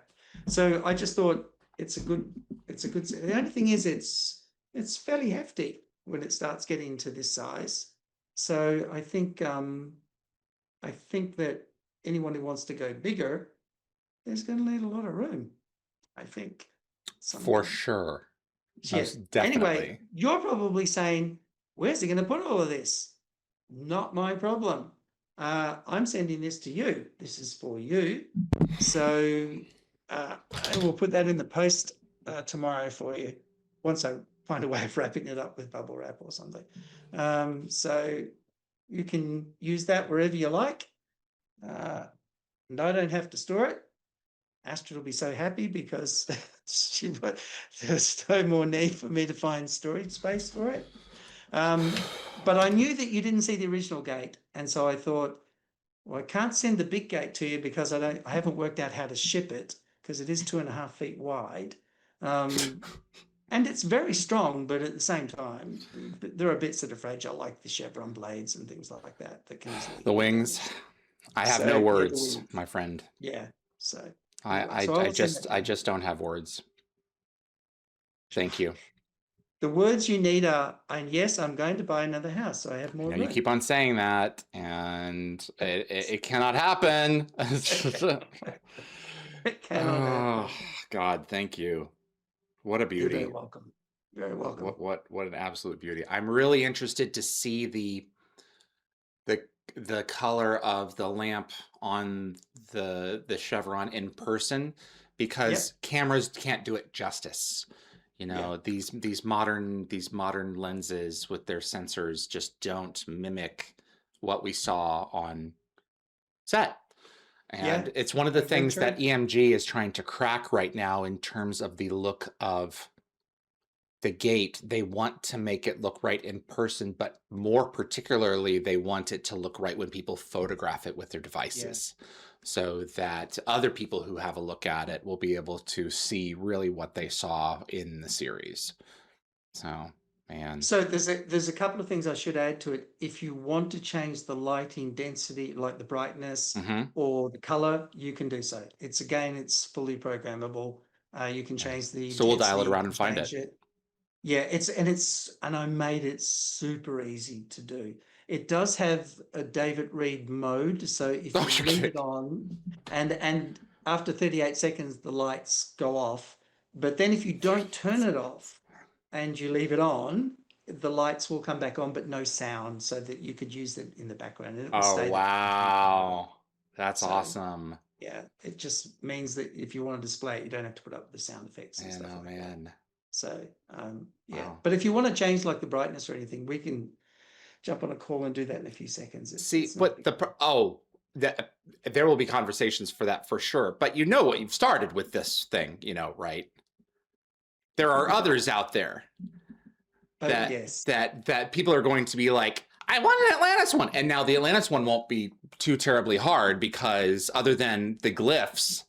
So I just thought it's a good. The only thing is, it's fairly hefty when it starts getting to this size. So I think I think that anyone who wants to go bigger, there's going to need a lot of room, I think. For sure. Yes. Most definitely. Anyway, you're probably saying, where's he going to put all of this? Not my problem. I'm sending this to you. This is for you. So I will put that in the post tomorrow for you, once I find a way of wrapping it up with bubble wrap or something. So you can use that wherever you like. And I don't have to store it. Astrid will be so happy because there's no more need for me to find storage space for it. But I knew that you didn't see the original gate, and so I thought, well, I can't send the big gate to you because I haven't worked out how to ship it, because it is 2.5 feet wide. And it's very strong, but at the same time, there are bits that are fragile, like the chevron blades and things like that can easily. The wings. I have no words, my friend. Yeah. So I just don't have words. Thank you. The words you need are, and yes, I'm going to buy another house, so I have more room. You keep on saying that, and it cannot happen. It cannot happen. God, thank you. What a beauty. You're very welcome. Very welcome. What an absolute beauty. I'm really interested to see the color of the lamp on the chevron in person, because cameras can't do it justice. You know, these modern lenses with their sensors just don't mimic what we saw on set. And it's one of the things that EMG is trying to crack right now in terms of the look of the gate. They want to make it look right in person, but more particularly, they want it to look right when people photograph it with their devices, so that other people who have a look at it will be able to see really what they saw in the series. So, man. So there's a couple of things I should add to it. If you want to change the lighting density, like the brightness or the color, you can do so. It's fully programmable. You can change the. So we'll dial it around and find it. Yeah, and I made it super easy to do. It does have a David Reed mode, so if you leave it on, and after 38 seconds the lights go off, but then if you don't turn it off and you leave it on, the lights will come back on, but no sound, so that you could use it in the background. And it will stay wow, that's awesome. Yeah, it just means that if you want to display it, you don't have to put up the sound effects and stuff. Oh man. So but if you want to change like the brightness or anything, we can jump on a call and do that in a few seconds. There will be conversations for that for sure. But you know what you've started with this thing, right? There are others out there that people are going to be like, I want an Atlantis one. And now the Atlantis one won't be too terribly hard, because other than the glyphs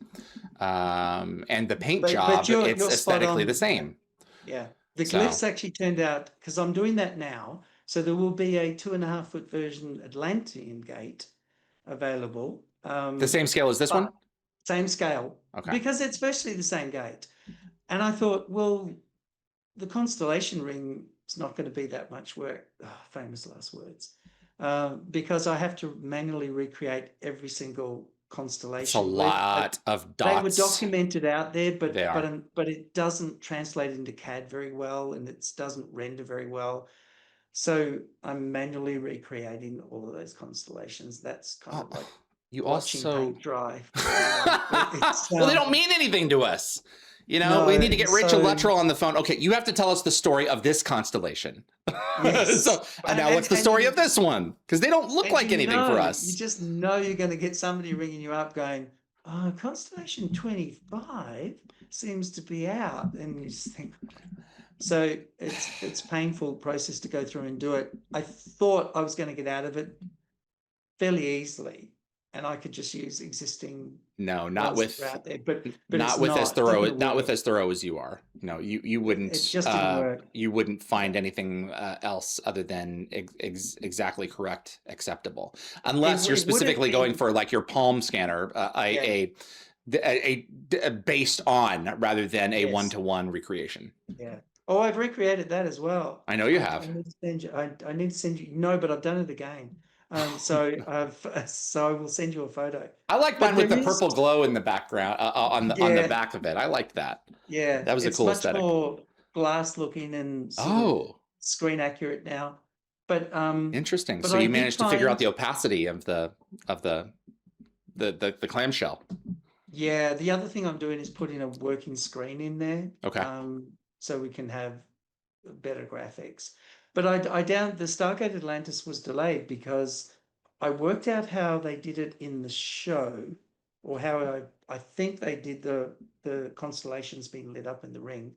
and the paint job, it's aesthetically the same. Yeah. The glyphs actually turned out, because I'm doing that now, so there will be a 2.5 foot version Atlantis Gate available. The same scale as this one? Same scale. Okay. Because it's virtually the same gate. And I thought, well, the constellation ring is not going to be that much work. Famous last words. Because I have to manually recreate every single constellation. It's a lot of dots. They were documented out there, but it doesn't translate into CAD very well, and it doesn't render very well. So I'm manually recreating all of those constellations. That's kind of like watching paint dry. Well, they don't mean anything to us. No, we need to get Rachel Luttrell on the phone. Okay, you have to tell us the story of this constellation. Yes. And now what's the story of this one? Because they don't look like anything for us. You just know you're going to get somebody ringing you up going, oh, constellation 25 seems to be out. And you just think, so it's a painful process to go through and do it. I thought I was going to get out of it fairly easily, and I could just use existing. No, not with out there, but not with as thorough, not with as thorough as you are. No, you wouldn't. It just didn't work. You wouldn't find anything else other than exactly correct, acceptable, unless you're specifically going for like your palm scanner, a based on rather than a one-to-one recreation. Yeah. Oh, I've recreated that as well. I know you have. I need to send you. No, but I've done it again. So I will send you a photo. I like But mine with the there is- purple glow in the background on the Yeah. back of it. I liked that. Yeah, That was a it's cool much aesthetic. more glass looking and sort of Oh, screen accurate now. But interesting. but So I you did managed to figure out find- the opacity of the clamshell. Yeah, the other thing I'm doing is putting a working screen in there. Okay. So we can have better graphics. But I down the Stargate Atlantis was delayed because I worked out how they did it in the show, or how I think they did the constellations being lit up in the ring.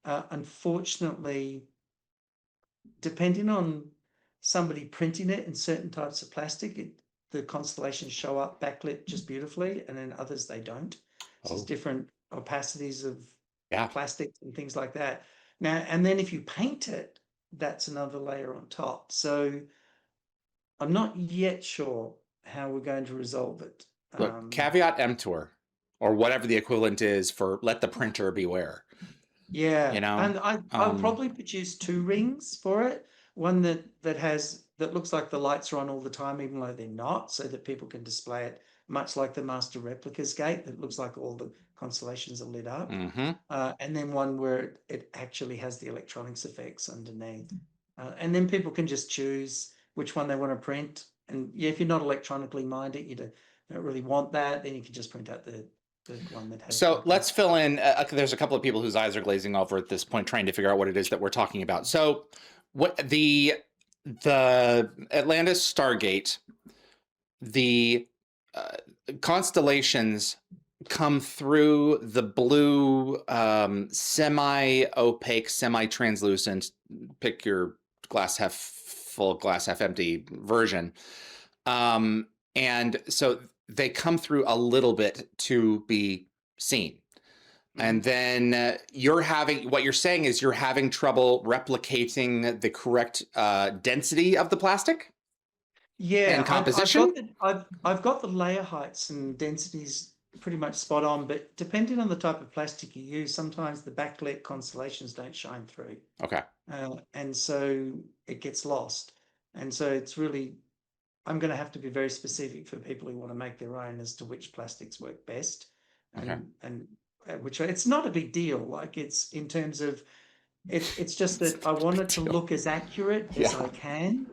Unfortunately, depending on somebody printing it in certain types of plastic, the constellations show up backlit just beautifully, and then others they don't. So there's different opacities of plastics and things like that. Now, and then if you paint it, that's another layer on top. So I'm not yet sure how we're going to resolve it. Look, caveat emptor, or whatever the equivalent is for let the printer beware. Yeah, You know, and I'll probably produce 2 rings for it. One that looks like the lights are on all the time, even though they're not, so that people can display it, much like the Master Replica's Gate, that looks like all the constellations are lit up. And then one where it actually has the electronics effects underneath. And then people can just choose which one they want to print. And yeah, if you're not electronically minded, you don't really want that, then you can just print out the one that has. So let's fill in. There's a couple of people whose eyes are glazing over at this point, trying to figure out what it is that we're talking about. So, what the Atlantis Stargate, the constellations come through the blue, semi-opaque, semi-translucent. Pick your glass half full, glass half empty version, and so they come through a little bit to be seen. And then what you're saying is you're having trouble replicating the correct density of the plastic? Yeah, and composition? I've got the layer heights and densities pretty much spot on, but depending on the type of plastic you use, sometimes the backlit constellations don't shine through. Okay. And so it gets lost. And so it's really, I'm going to have to be very specific for people who want to make their own as to which plastics work best. And which it's not a big deal. Like it's in terms of, it's just that I want it to look as accurate as I can.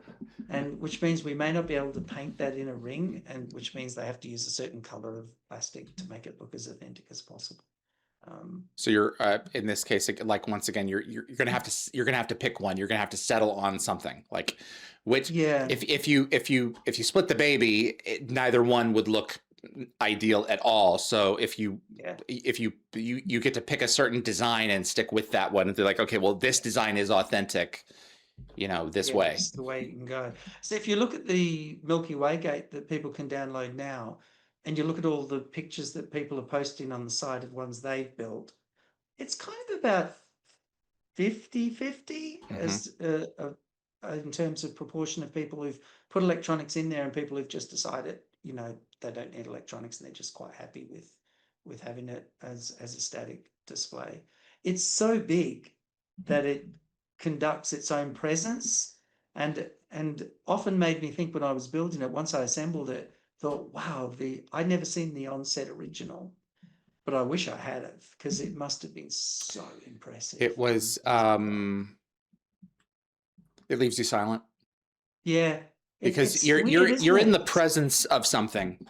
And which means we may not be able to paint that in a ring, and which means they have to use a certain color of plastic to make it look as authentic as possible. So you're in this case, like once again, you're gonna have to pick one. You're gonna have to settle on something like which. Yeah. If you split the baby, neither one would look ideal at all. So if you get to pick a certain design and stick with that one, and they're like, okay, well, this design is authentic. This way. It's the way you can go. So if you look at the Milky Way Gate that people can download now, and you look at all the pictures that people are posting on the side of ones they've built, it's kind of about 50-50 as in terms of proportion of people who've put electronics in there and people who've just decided, they don't need electronics and they're just quite happy with having it as a static display. It's so big that it conducts its own presence, and often made me think when I was building it, once I assembled it, thought, wow, I'd never seen the on-set original, but I wish I had it because it must have been so impressive. It was it leaves you silent. Yeah. Because you're in the presence of something.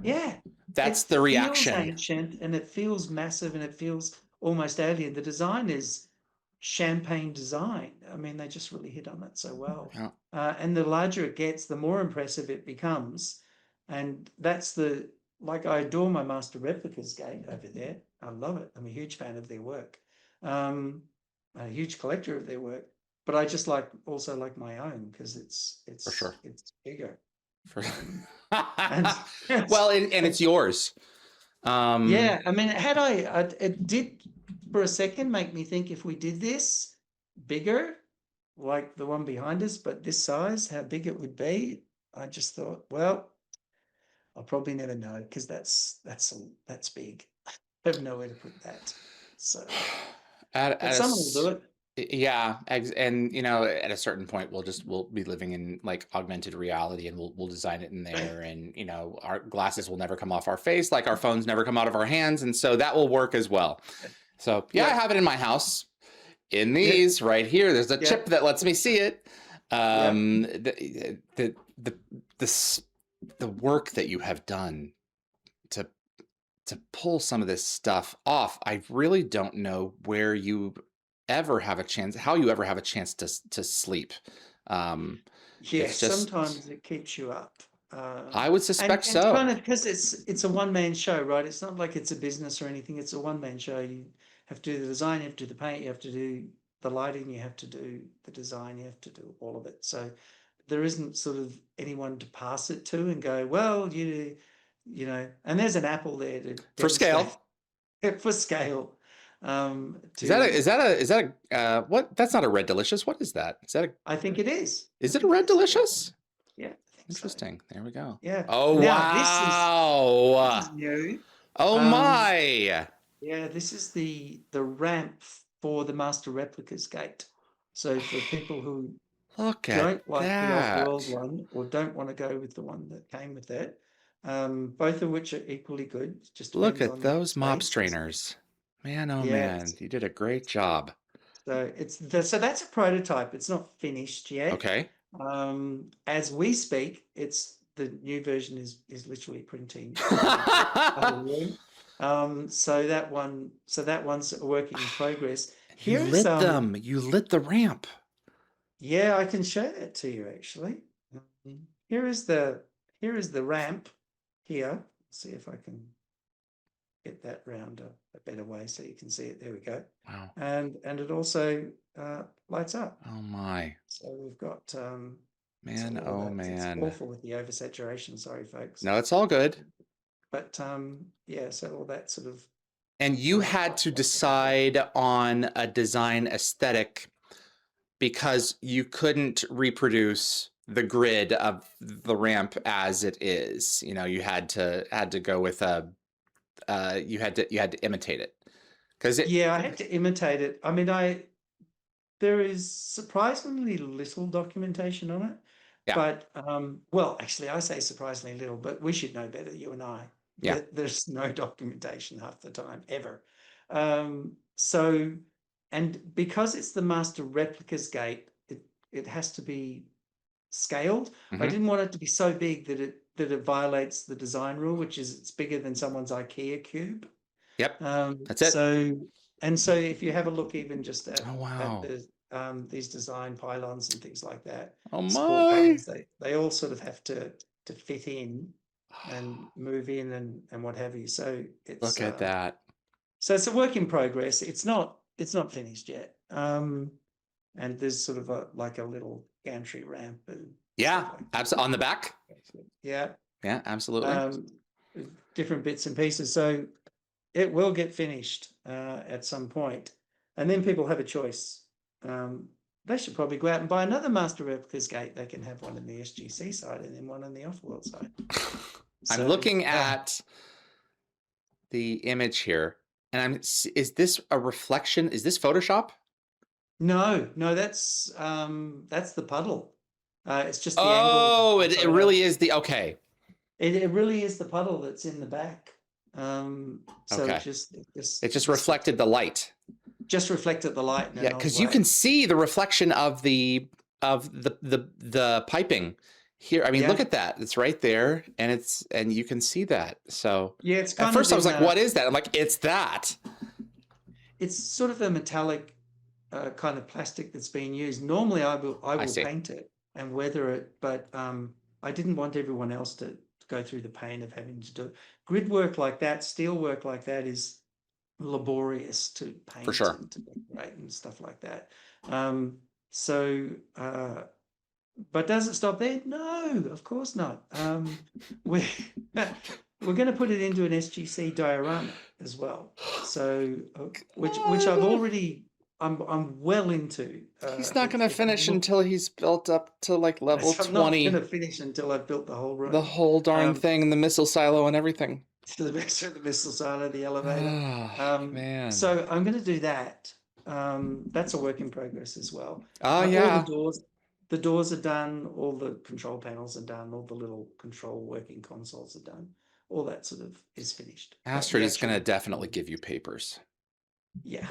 Yeah. That's the reaction. It feels ancient and it feels massive and it feels almost alien. The design is champagne design. I mean, they just really hit on it so well. Yeah. And the larger it gets, the more impressive it becomes. And that's I adore my Master Replica's Gate over there. I love it. I'm a huge fan of their work. I'm a huge collector of their work. But I just also like my own because it's for sure. It's bigger. And it's yours. Yeah, I mean, it did for a second make me think if we did this bigger, like the one behind us, but this size, how big it would be. I just thought, well, I'll probably never know because that's big. I have nowhere to put that. So someone will do it. Yeah, and you know, at a certain point, we'll be living in like augmented reality, and we'll design it in there, and you know, our glasses will never come off our face, like our phones never come out of our hands, and so that will work as well. So yeah, I have it in my house, in these right here. There's a chip that lets me see it. The work that you have done to pull some of this stuff off, I really don't know where you ever have a chance, how you ever have a chance to sleep. Yes, sometimes it keeps you up. I would suspect and so. It's kind of because it's a one-man show, right? It's not like it's a business or anything. It's a one-man show. You have to do the design, you have to do the paint, you have to do the lighting, you have to do the design, you have to do all of it. So there isn't sort of anyone to pass it to and go, well, you know, and there's an Apple there to for scale. For scale. Is that a what? That's not a Red Delicious. What is that? Is that a? I think it is. Is it a Red Delicious? Yeah. Interesting. So. There we go. Yeah. Oh wow. This is new. Oh my. Yeah, this is the ramp for the Master Replicas Gate. So for people who don't like the off-world one or don't want to go with the one that came with it, both of which are equally good. Just look at those mop strainers. Man, oh man, you did a great job. So so that's a prototype. It's not finished yet. Okay. As we speak, the new version is literally printing. So that one's a work in progress. You lit the ramp. Yeah, I can show that to you actually. Here is the ramp here. Let's see if I can get that round a better way so you can see it. There we go. Wow. And it also lights up. Oh my. So we've got man, oh man. It's awful with the oversaturation, sorry folks. No, it's all good. But yeah, so all that sort of. And you had to decide on a design aesthetic because you couldn't reproduce the grid of the ramp as it is. You know, you had to go with a you had to imitate it. I had to imitate it. I mean, there is surprisingly little documentation on it. Yeah. But well, actually I say surprisingly little, but we should know better, you and I. Yeah. There's no documentation half the time, ever. So, and because it's the Master Replicas Gate, it has to be scaled. Mm-hmm. I didn't want it to be so big that it violates the design rule, which is it's bigger than someone's IKEA cube. Yep. That's it. So if you have a look even just at, these design pylons and things like that. Oh my! They all sort of have to fit in and move in and what have you. So it's look at that. So it's a work in progress. It's not finished yet. And there's sort of a little gantry ramp and absolutely on the back. Yeah. Yeah, absolutely. Different bits and pieces. So it will get finished at some point, and then people have a choice. They should probably go out and buy another Master Replicas Gate. They can have one in the SGC side and then one on the off-world side. I'm looking at the image here, and is this a reflection? Is this Photoshop? No, that's the puddle. It's just the angle. Oh, it really is the It really is the puddle that's in the back. So it just reflected the light. Just reflected the light. Yeah, because you can see the reflection of the piping here. I mean, look at that. It's right there, and you can see that. So yeah, it's kind at first I was like, "What is that?" I'm like, "It's that." It's sort of a metallic kind of plastic that's being used. Normally, I will paint it and weather it, but I didn't want everyone else to go through the pain of having to do it. Grid work like that, steel work like that is laborious to paint, for sure, and to decorate and stuff like that. But does it stop there? No, of course not. We're going to put it into an SGC diorama as well. So which I've already. I'm well into. He's not going to finish until he's built up to like level 20. I'm not going to finish until I've built the whole room. The whole darn thing, and the missile silo and everything. The missile silo, the elevator. Oh, man. So I'm going to do that. That's a work in progress as well. Oh, All yeah. the doors are done, all the control panels are done, all the little control working consoles are done. All that sort of is finished. Astrid is going to definitely give you papers. Yeah.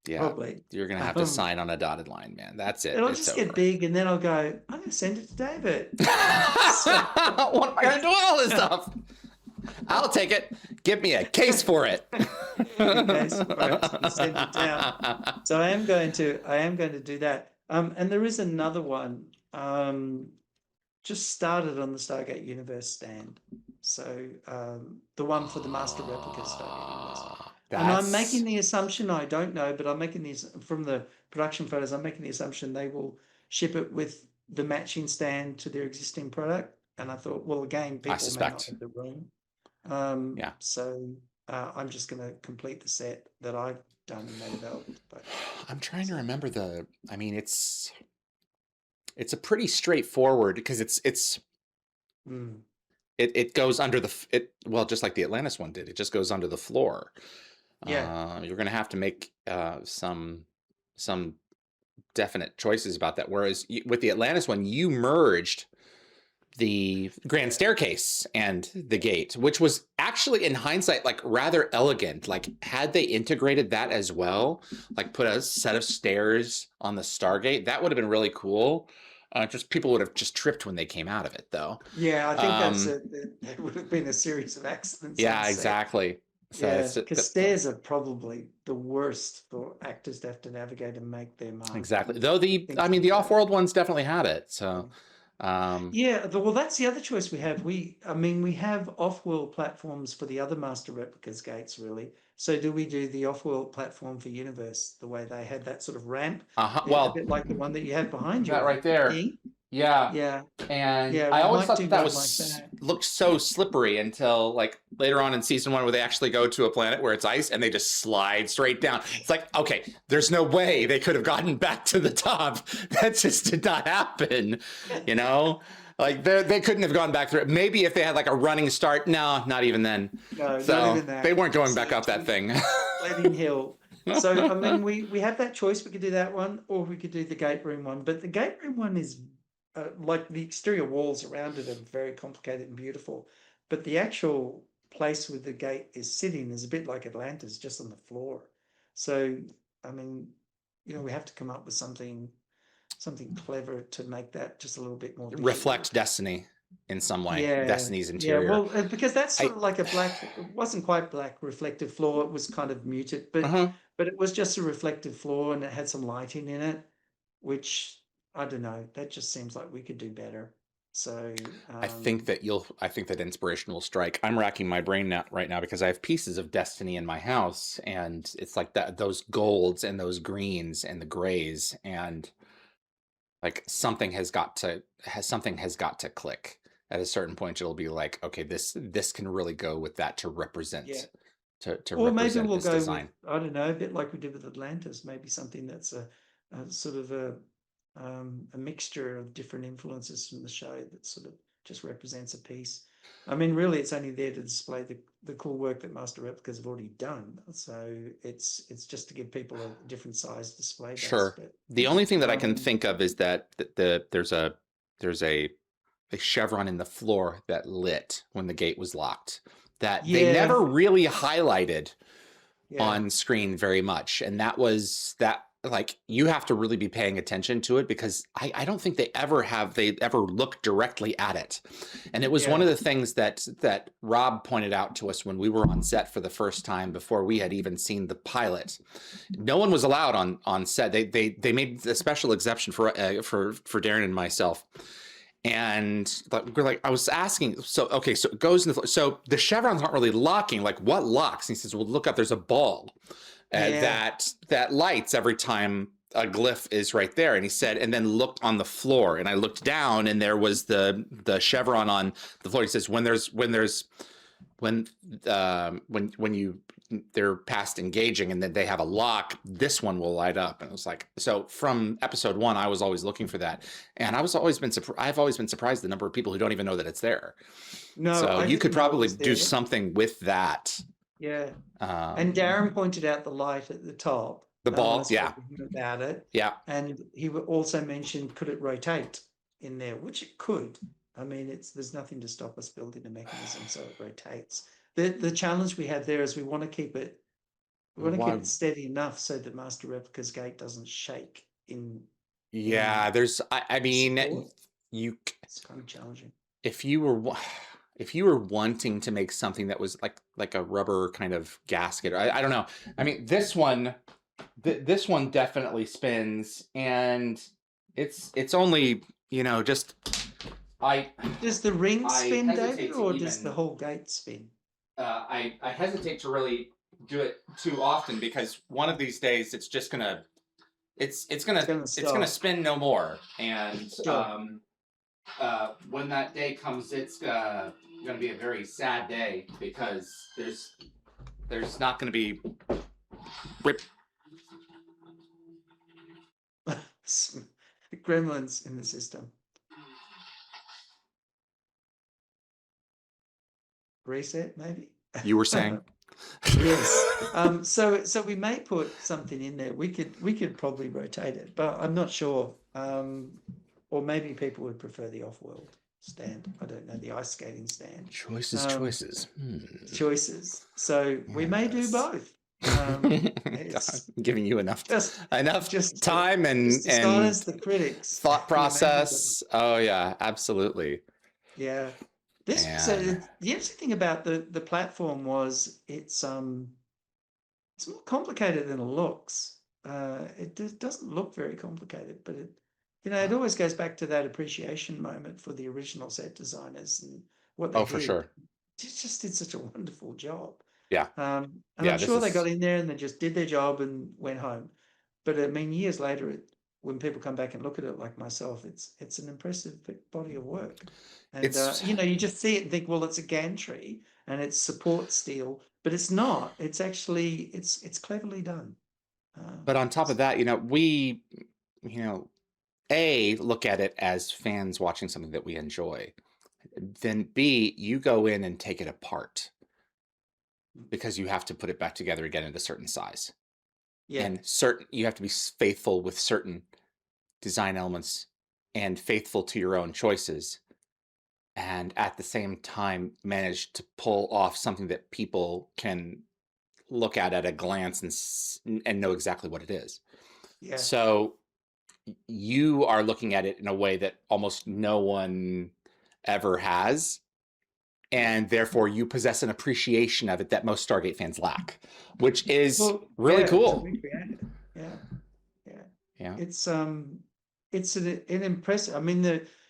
Yeah. Probably. You're going to have to sign on a dotted line, man. That's it. It'll It's just over. get big, and then I'll go, I'm going to send it to David. What am I going to do with all this stuff? I'll take it. Give me a case for it. Case for it. Send it down. So I am going to do that. And there is another one. Just started on the Stargate Universe stand. So the one for the Master Replica Stargate Universe. And I'm making the assumption, I don't know, but I'm making these from the production photos, I'm making the assumption they will ship it with the matching stand to their existing product. And I thought, well, again, people may not have the room. So I'm just going to complete the set that I've done and made available. I'm trying to remember it's a pretty straightforward, because it goes under just like the Atlantis one did. It just goes under the floor. Yeah. You're going to have to make some definite choices about that. Whereas with the Atlantis one, you merged the grand staircase and the gate, which was actually, in hindsight, like rather elegant. Like, had they integrated that as well, like put a set of stairs on the Stargate, that would have been really cool. Just people would have just tripped when they came out of it, though. Yeah, I think it would have been a series of accidents. Yeah, exactly. So yeah, because stairs are probably the worst for actors to have to navigate and make their mark. Exactly. Though the off-world ones definitely had it. So well, that's the other choice we have. We have off-world platforms for the other Master Replicas gates, really. So do we do the off-world platform for Universe, the way they had that sort of ramp? Well, a bit like the one that you had behind you. That right there. Yeah. Yeah. And I always thought that looked so slippery until like later on in season 1, where they actually go to a planet where it's ice and they just slide straight down. It's like, okay, there's no way they could have gotten back to the top. That just did not happen, you know? Like they couldn't have gone back through it. Maybe if they had like a running start. No, not even then. No, so not even that. They weren't going back up that thing. Sledding hill. So we have that choice. We could do that one, or we could do the gate room one. But the gate room one is like the exterior walls around it are very complicated and beautiful, but the actual place where the gate is sitting is a bit like Atlantis, just on the floor. So we have to come up with something clever to make that just a little bit more visual. Reflect Destiny in some way. Yeah, Destiny's interior. Yeah, well, because that's sort of like a black. It wasn't quite black reflective floor. It was kind of muted, but it was just a reflective floor, and it had some lighting in it, which I don't know. That just seems like we could do better. So I think that inspiration will strike. I'm racking my brain right now because I have pieces of Destiny in my house, and it's like that, those golds and those greens and the grays, and like something has got to click at a certain point. It'll be like, okay, this can really go with that to represent. Yeah. To or represent maybe we'll this go design. with, I don't know, a bit like we did with Atlantis. Maybe something that's a sort of a mixture of different influences from the show that sort of just represents a piece. Really, it's only there to display the cool work that Master Replicas have already done. So it's just to give people a different size display base. Sure. But, the only thing that I can think of is that there's a chevron in the floor that lit when the gate was locked that they never really highlighted on screen very much, and that like you have to really be paying attention to it, because I don't think they ever look directly at it. And it was one of the things that Rob pointed out to us when we were on set for the first time, before we had even seen the pilot. No one was allowed on set. They made a special exception for Darren and myself. And we're like, I was asking, so it goes in the, so the chevrons aren't really locking. Like, what locks? And he says, well, look up, there's a ball that lights every time a glyph is right there. And he said, and then looked on the floor, and I looked down, and there was the chevron on the floor. He says, when they're past engaging and then they have a lock, this one will light up. And it was like, so from episode 1, I was always looking for that, and I've always been surprised the number of people who don't even know that it's there. No, so you could probably do something with that. Yeah. And Darren pointed out the light at the top, The ball, spoke to him about it. Yeah. And he also mentioned, could it rotate in there, which it could. I mean, there's nothing to stop us building a mechanism so it rotates. The challenge we have there is we want to keep it steady enough so that Master Replica's gate doesn't shake in. Yeah, there's. I mean, it's kind of challenging. If you were wanting to make something that was like a rubber kind of gasket, I don't know. I mean, this one definitely spins, and it's only just. Does the ring spin, David, or does the whole gate spin? I hesitate to really do it too often, because one of these days it's just gonna spin no more, and when that day comes, it's gonna be a very sad day, because there's not gonna be gremlins in the system. Reset, maybe. You were saying. Yes. So we may put something in there. We could probably rotate it, but I'm not sure. Or maybe people would prefer the off-world stand. I don't know, the ice skating stand. Choices. Choices. So we may do both. I'm giving you enough time and silence the critics. Thought process. Oh yeah, absolutely. Yeah. So the interesting thing about the platform was it's more complicated than it looks. It doesn't look very complicated, but it always goes back to that appreciation moment for the original set designers and what they did. For sure. It just did such a wonderful job. Yeah. And I'm sure they got in there and they just did their job and went home. But I mean, years later, when people come back and look at it, like myself, it's an impressive body of work. And you just see it and think, well, it's a gantry and it's support steel, but it's not. It's actually it's cleverly done. But on top of that, we A, look at it as fans watching something that we enjoy. Then B, you go in and take it apart, because you have to put it back together again at a certain size. Yeah. And you have to be faithful with certain design elements and faithful to your own choices, and at the same time manage to pull off something that people can look at a glance and know exactly what it is. Yeah. So you are looking at it in a way that almost no one ever has, and therefore you possess an appreciation of it that most Stargate fans lack, which is really cool. Yeah. It's an impressive. I mean,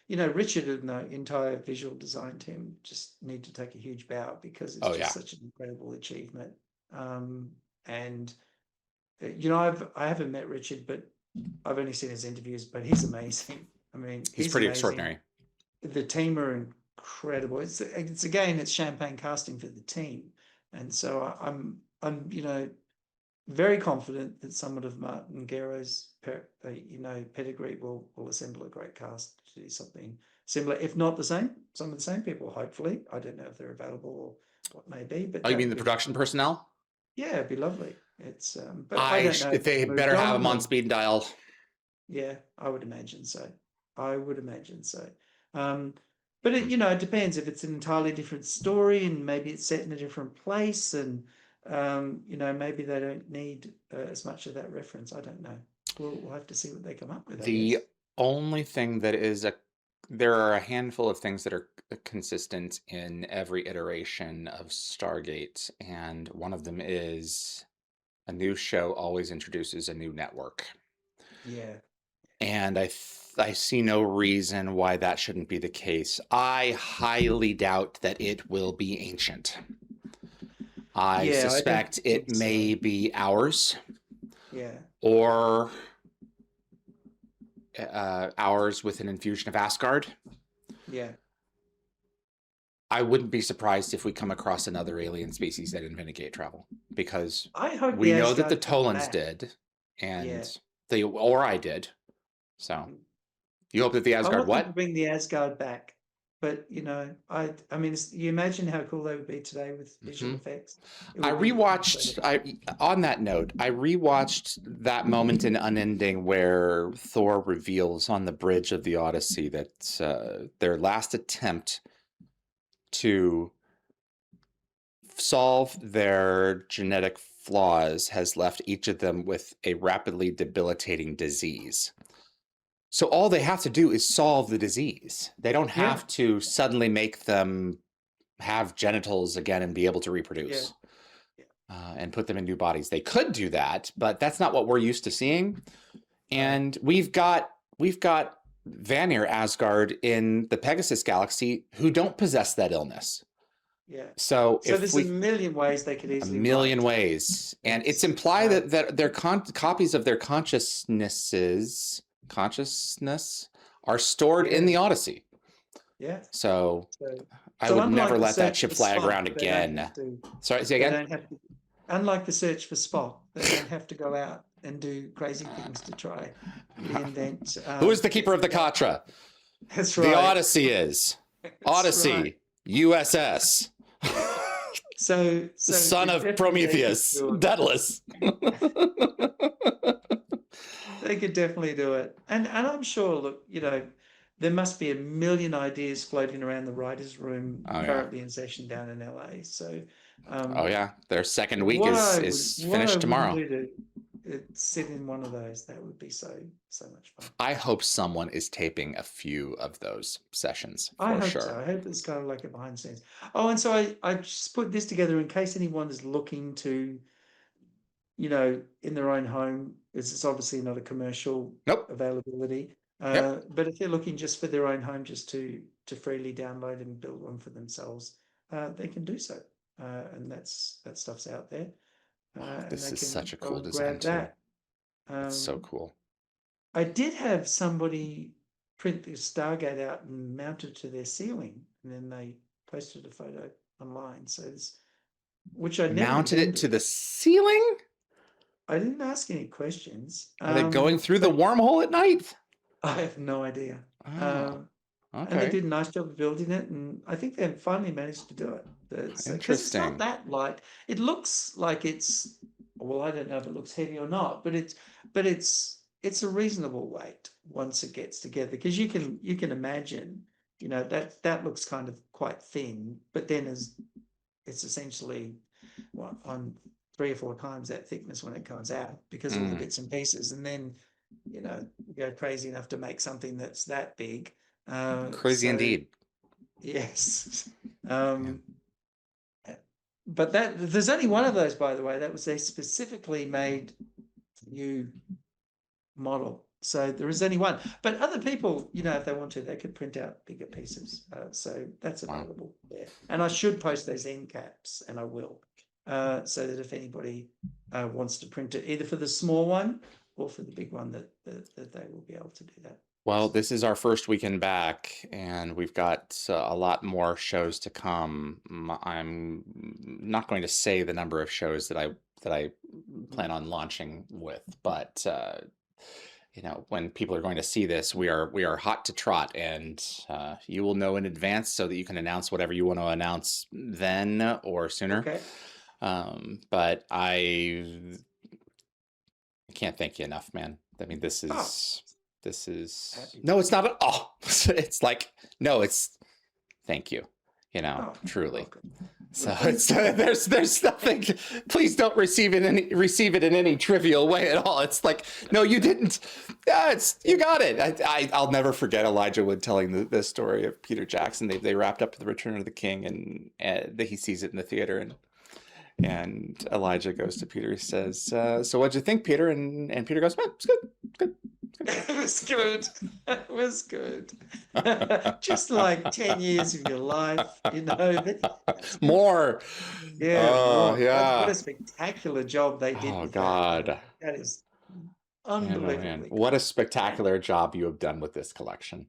Richard and the entire visual design team just need to take a huge bow, because it's such an incredible achievement. And I haven't met Richard, but I've only seen his interviews, but he's amazing. I mean, he's pretty extraordinary. The team are incredible. It's champagne casting for the team, and so I'm very confident that someone of Martin Guerro's pedigree will assemble a great cast to do something similar, if not the same. Some of the same people, hopefully. I don't know if they're available or what may be. But you mean the production personnel? Yeah, it'd be lovely. It's but I don't know. They better have them on speed dial. Yeah, I would imagine so. But it depends if it's an entirely different story, and maybe it's set in a different place, and maybe they don't need as much of that reference. I don't know. We'll have to see what they come up with. The only thing that is there are a handful of things that are consistent in every iteration of Stargate, and one of them is a new show always introduces a new network. Yeah. And I see no reason why that shouldn't be the case. I highly doubt that it will be ancient. I suspect it may be ours. Yeah. Or ours with an infusion of Asgard. Yeah. I wouldn't be surprised if we come across another alien species that invented gate travel, because we know that the Tolans did, and I did. So you hope that the Asgard bring the Asgard back, But I mean, you imagine how cool they would be today with visual effects. I rewatched. On that note, I rewatched that moment in Unending where Thor reveals on the bridge of the Odyssey that their last attempt to solve their genetic flaws has left each of them with a rapidly debilitating disease. So all they have to do is solve the disease. They don't have to suddenly make them have genitals again and be able to reproduce and put them in new bodies. They could do that, but that's not what we're used to seeing. And we've got Vanir Asgard in the Pegasus Galaxy who don't possess that illness. Yeah. So there's a million ways they could easily. A million ways, and it's implied that their copies of their consciousness are stored in the Odyssey. Yeah. So I would never let that ship fly around again. Sorry, say again? Unlike the search for Spock, they don't have to go out and do crazy things to try reinvent. Who is the keeper of the Katra? That's right. The Odyssey is. Odyssey, right. USS. So son of Prometheus, Daedalus. They could definitely do it, and I'm sure. Look, there must be a million ideas floating around the writers' room currently in session down in LA. So, their second week is finished tomorrow. Sit in one of those. That would be so much fun. I hope someone is taping a few of those sessions. I hope so. I hope it's kind of like a behind the scenes. Oh, and so I just put this together in case anyone is looking to, in their own home. It's obviously not a commercial availability. But if they're looking just for their own home, just to freely download and build one for themselves, they can do so. And that stuff's out there. This is such a cool design too. It's so cool. I did have somebody print the Stargate out and mount it to their ceiling, and then they posted a photo online. So, which I never mounted it to the ceiling. I didn't ask any questions. Are they going through the wormhole at night? I have no idea. Okay. And they did a nice job of building it, and I think they finally managed to do it. Interesting. It's not that light. It looks like it's. Well, I don't know if it looks heavy or not, but it's a reasonable weight once it gets together, because you can imagine, that looks kind of quite thin, but then it's essentially on 3 or 4 times that thickness when it comes out, because of all the bits and pieces, and then you go crazy enough to make something that's that big. Crazy indeed. Yes. But there's only one of those, by the way. That was a specifically made new model. So there is only one. But other people, if they want to, they could print out bigger pieces. So that's available there. And I should post those end caps, and I will, so that if anybody wants to print it, either for the small one or for the big one, that they will be able to do that. Well, this is our first weekend back, and we've got a lot more shows to come. I'm not going to say the number of shows that I plan on launching with, but when people are going to see this, we are hot to trot, and you will know in advance so that you can announce whatever you want to announce then or sooner. Okay. But I can't thank you enough, man. I mean, this is no, it's not. It's like, no, it's thank you, truly. So it's there's nothing. Please don't receive it in any trivial way at all. It's like, no, you didn't. You got it. I'll never forget Elijah Wood telling the story of Peter Jackson. They wrapped up The Return of the King, and he sees it in the theater, and Elijah goes to Peter. He says, "So what'd you think, Peter?" And Peter goes, "It's good. Good." It was good. It was good. Just like 10 years of your life, More. Yeah. Oh, yeah. What a spectacular job they did. Oh, God. That is unbelievable. Man. What a spectacular job you have done with this collection.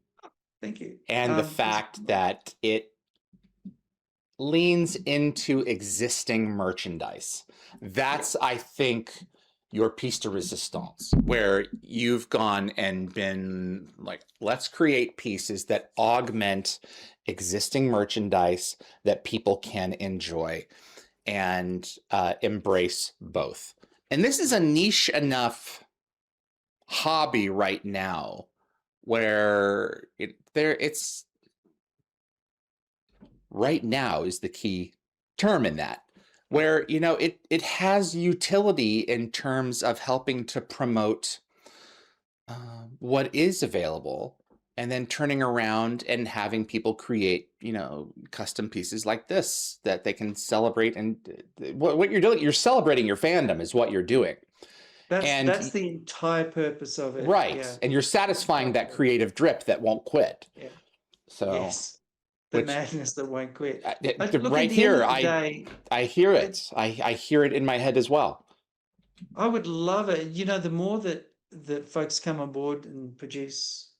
Thank you. And the fact that it leans into existing merchandise. That's, I think, your piece de resistance, where you've gone and been like, let's create pieces that augment existing merchandise that people can enjoy and embrace both. And this is a niche enough hobby right now where it's right now is the key term in that, where, you know, it has utility in terms of helping to promote what is available, and then turning around and having people create, you know, custom pieces like this that they can celebrate. And what you're doing, you're celebrating your fandom is what you're doing. That's the entire purpose of it. Right. Yeah. And you're satisfying that creative drip that won't quit. Yeah. So yes. The madness that won't quit. Right here, I hear it. I hear it in my head as well. I would love it. You know, the more that folks come on board and produce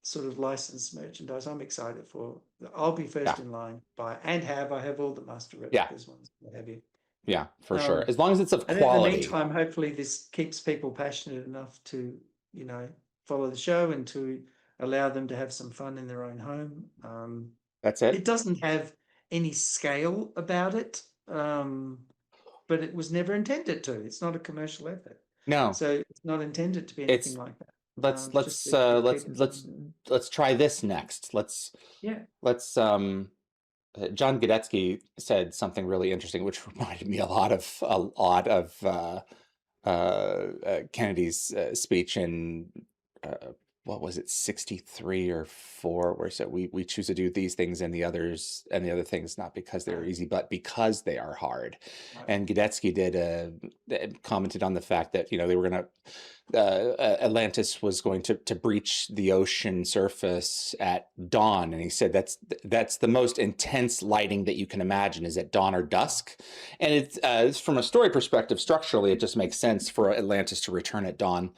sort of licensed merchandise, I'm excited for. I'll be first in line I have all the master replicas ones. What have you? Yeah, for sure. As long as it's of quality. And in the meantime, hopefully this keeps people passionate enough to, you know, follow the show and to allow them to have some fun in their own home. That's it. It doesn't have any scale about it, but it was never intended to. It's not a commercial effort. No. So it's not intended to be anything like that. Let's try this next. Let's John Gadetsky said something really interesting, which reminded me a lot of Kennedy's speech in what was it, 63 or 4, where he said we choose to do these things and the other things not because they're easy, but because they are hard. Right. And Gadetsky commented on the fact that, you know, they were going to Atlantis was going to breach the ocean surface at dawn, and he said that's the most intense lighting that you can imagine is at dawn or dusk. And it's from a story perspective, structurally, it just makes sense for Atlantis to return at dawn.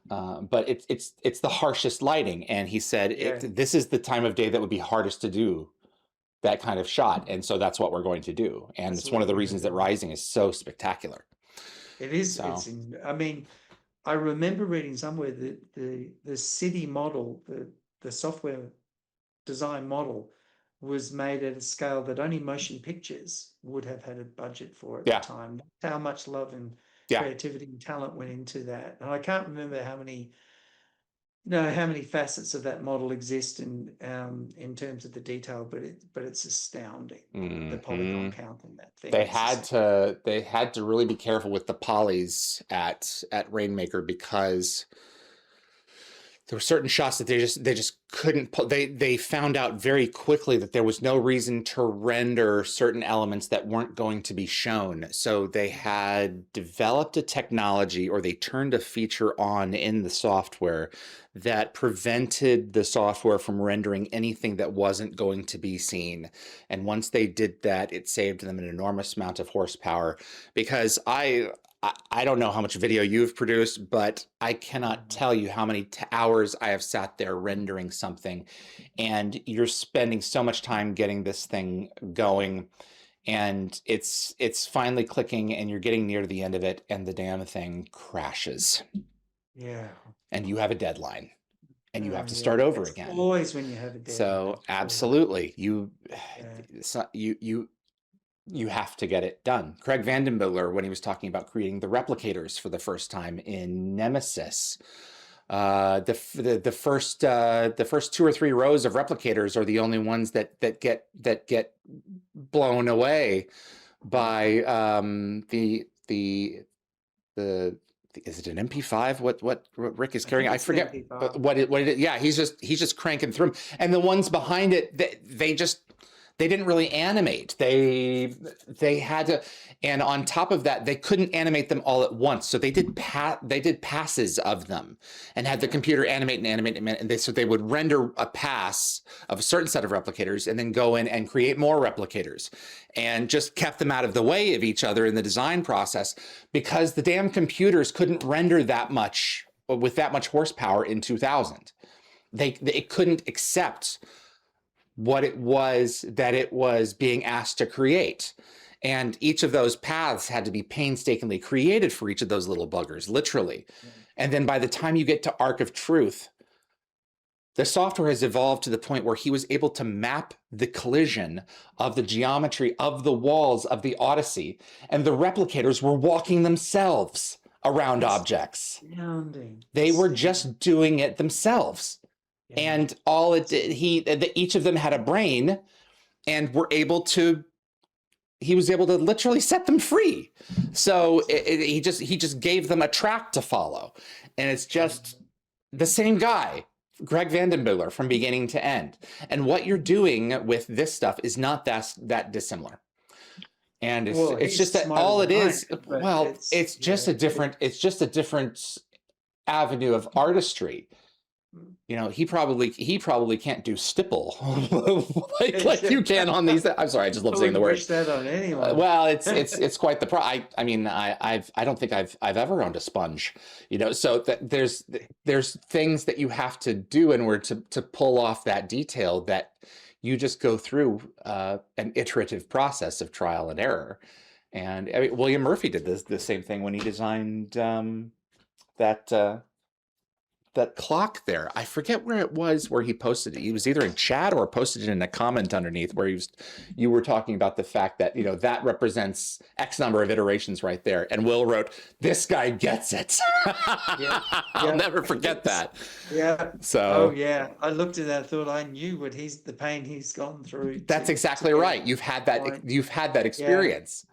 But it's the harshest lighting, and he said this is the time of day that would be hardest to do that kind of shot, and so that's what we're going to do. And it's one of the reasons that Rising is so spectacular. It is. So. I mean, I remember reading somewhere that the city model, the software design model, was made at a scale that only motion pictures would have had a budget for at the time. That's how much love and creativity and talent went into that. And I can't remember how many facets of that model exist in terms of the detail, but it's astounding. The polygon count in that thing. They had to really be careful with the polys at Rainmaker, because there were certain shots that they just couldn't put. They found out very quickly that there was no reason to render certain elements that weren't going to be shown. So they had developed a technology, or they turned a feature on in the software that prevented the software from rendering anything that wasn't going to be seen. And once they did that, it saved them an enormous amount of horsepower. Because I don't know how much video you've produced, but I cannot tell you how many hours I have sat there rendering something, and you're spending so much time getting this thing going, and it's finally clicking, and you're getting near to the end of it, and the damn thing crashes. Yeah. And you have a deadline, and you have to start over again. Always when you have a deadline. So absolutely, you have to get it done. Craig Vandenbiller, when he was talking about creating the replicators for the first time in Nemesis, the first 2 or 3 rows of replicators are the only ones that get blown away by the is it an MP5? What Rick is carrying? I forget what it is. Yeah, he's just cranking through them, and the ones behind it, they didn't really animate. They had to, and on top of that, they couldn't animate them all at once. So they did passes of them, and had the computer animate, and so they would render a pass of a certain set of replicators, and then go in and create more replicators, and just kept them out of the way of each other in the design process, because the damn computers couldn't render that much with that much horsepower in 2000. They couldn't accept what it was that it was being asked to create. And each of those paths had to be painstakingly created for each of those little buggers, literally. And then by the time you get to Arc of Truth, The software has evolved to the point where he was able to map the collision of the geometry of the walls of the Odyssey, and the replicators were walking themselves around objects. They were just doing it themselves. Yeah. And all it did, each of them had a brain, and he was able to literally set them free. So he just gave them a track to follow. And it's just the same guy, Greg Vandenbuehler, from beginning to end. And what you're doing with this stuff is not that dissimilar. And it's just that all it is, it's just a different avenue of artistry. You know, he probably can't do stipple like you can on these. I'm sorry, I just love saying the word. Wish that on anyone. Well, it's quite the I mean, I don't think I've ever owned a sponge. You know, so there's things that you have to do in order to pull off that detail that you just go through an iterative process of trial and error. And I mean, William Murphy did the same thing when he designed that clock there. I forget where it was where he posted it. He was either in chat or posted it in a comment underneath where you were talking about the fact that, you know, that represents X number of iterations right there. And Will wrote, "This guy gets it." I'll never forget that. Yeah. So. Oh yeah. I looked at that, thought I knew what the pain he's gone through. That's exactly right. You've had that experience.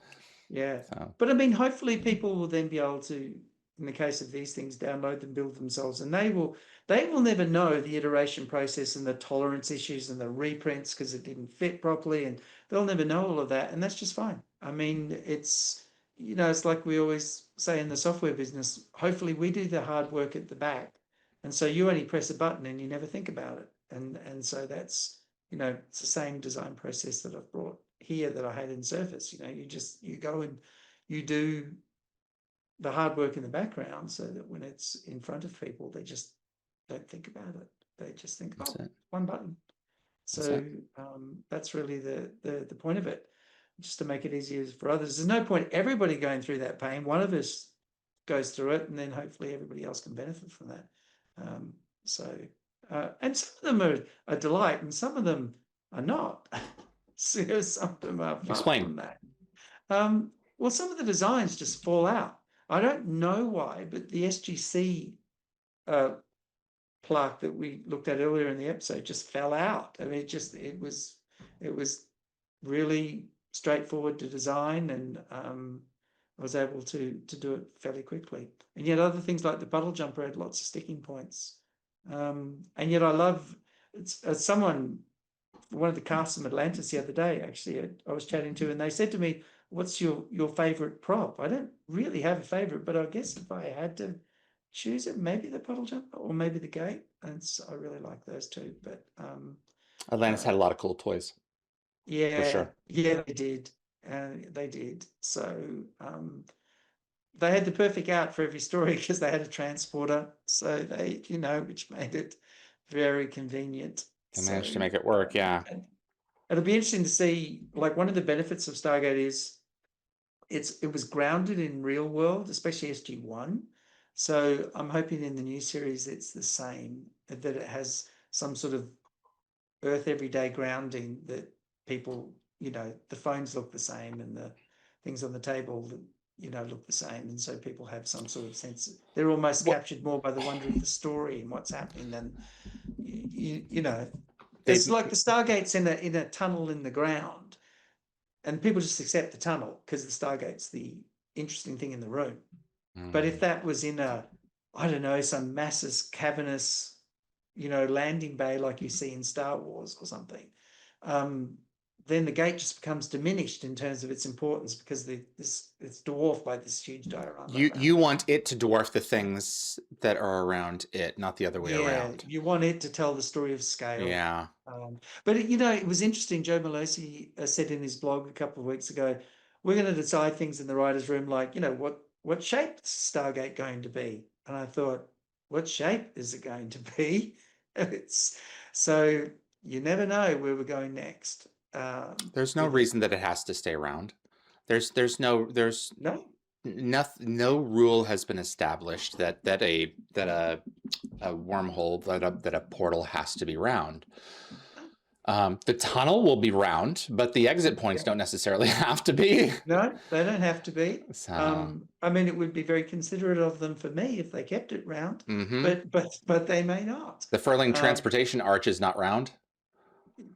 Yeah. So. But I mean, hopefully people will then be able to, in the case of these things, download them, build themselves, and they will never know the iteration process and the tolerance issues and the reprints because it didn't fit properly, and they'll never know all of that, and that's just fine. I mean, it's, you know, it's like we always say in the software business, hopefully we do the hard work at the back, and so you only press a button and you never think about it, and so that's, you know, it's the same design process that I've brought here that I had in Surface. You know, you go and you do the hard work in the background so that when it's in front of people, they just don't think about it. They just think, one button. So that's really the point of it, just to make it easier for others. There's no point everybody going through that pain. One of us goes through it, and then hopefully everybody else can benefit from that. And some of them are a delight, and some of them are not. So some of them are far from that. Well, some of the designs just fall out. I don't know why, but the SGC plaque that we looked at earlier in the episode just fell out. I mean, it was really straightforward to design, and I was able to do it fairly quickly. And yet other things like the puddle jumper had lots of sticking points. And yet I love, one of the cast from Atlantis the other day, actually, I was chatting to, and they said to me, "What's your favorite prop?" I don't really have a favorite, but I guess if I had to choose it, maybe the puddle jumper or maybe the gate. And so I really like those two. But Atlantis had a lot of cool toys. Yeah, for sure. Yeah, they did. They did. So they had the perfect out for every story because they had a transporter. So they, you know, which made it very convenient. They managed to make it work, yeah. It'll be interesting to see, like, one of the benefits of Stargate is it was grounded in real world, especially SG1. So I'm hoping in the new series it's the same, that it has some sort of Earth everyday grounding, that people, you know, the phones look the same and the things on the table, you know, look the same. And so people have some sort of sense. They're almost captured more by the wonder of the story and what's happening than, you know. It's like the Stargate's in a tunnel in the ground, and people just accept the tunnel because the Stargate's the interesting thing in the room. But if that was in some massive cavernous, you know, landing bay like you see in Star Wars or something, then the gate just becomes diminished in terms of its importance because it's dwarfed by this huge diorama. You want it to dwarf the things that are around it, not the other way around. You want it to tell the story of scale. Yeah. But, you know, it was interesting. Joe Malossi said in his blog a couple of weeks ago, we're going to decide things in the writer's room, like, you know, what shape is Stargate going to be? And I thought, what shape is it going to be? So you never know where we're going next. There's no reason that it has to stay around. There's no. no rule has been established that a wormhole, that a portal has to be round. The tunnel will be round, but the exit points don't necessarily have to be. No, they don't have to be. So, I mean, it would be very considerate of them for me if they kept it round, mhm. but they may not. The Furling transportation arch is not round.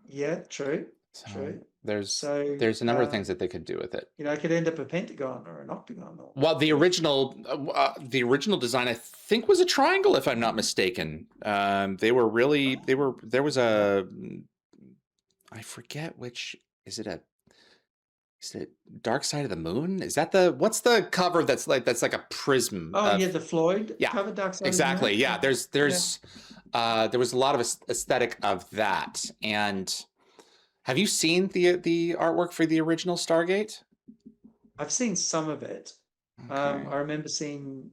Yeah, true. So True. there's So there's a number of things that they could do with it. you know, it could end up a pentagon or an octagon. Or Well, the original design, I think, was a triangle, if I'm not mistaken. They were really there was a, I forget which, is it Dark Side of the Moon? Is that what's the cover that's like a prism? oh yeah, the Floyd Yeah, cover, Dark Side of the exactly. Moon. Yeah, there was a lot of aesthetic of that. And have you seen the artwork for the original Stargate? I've seen some of it. Okay. I remember seeing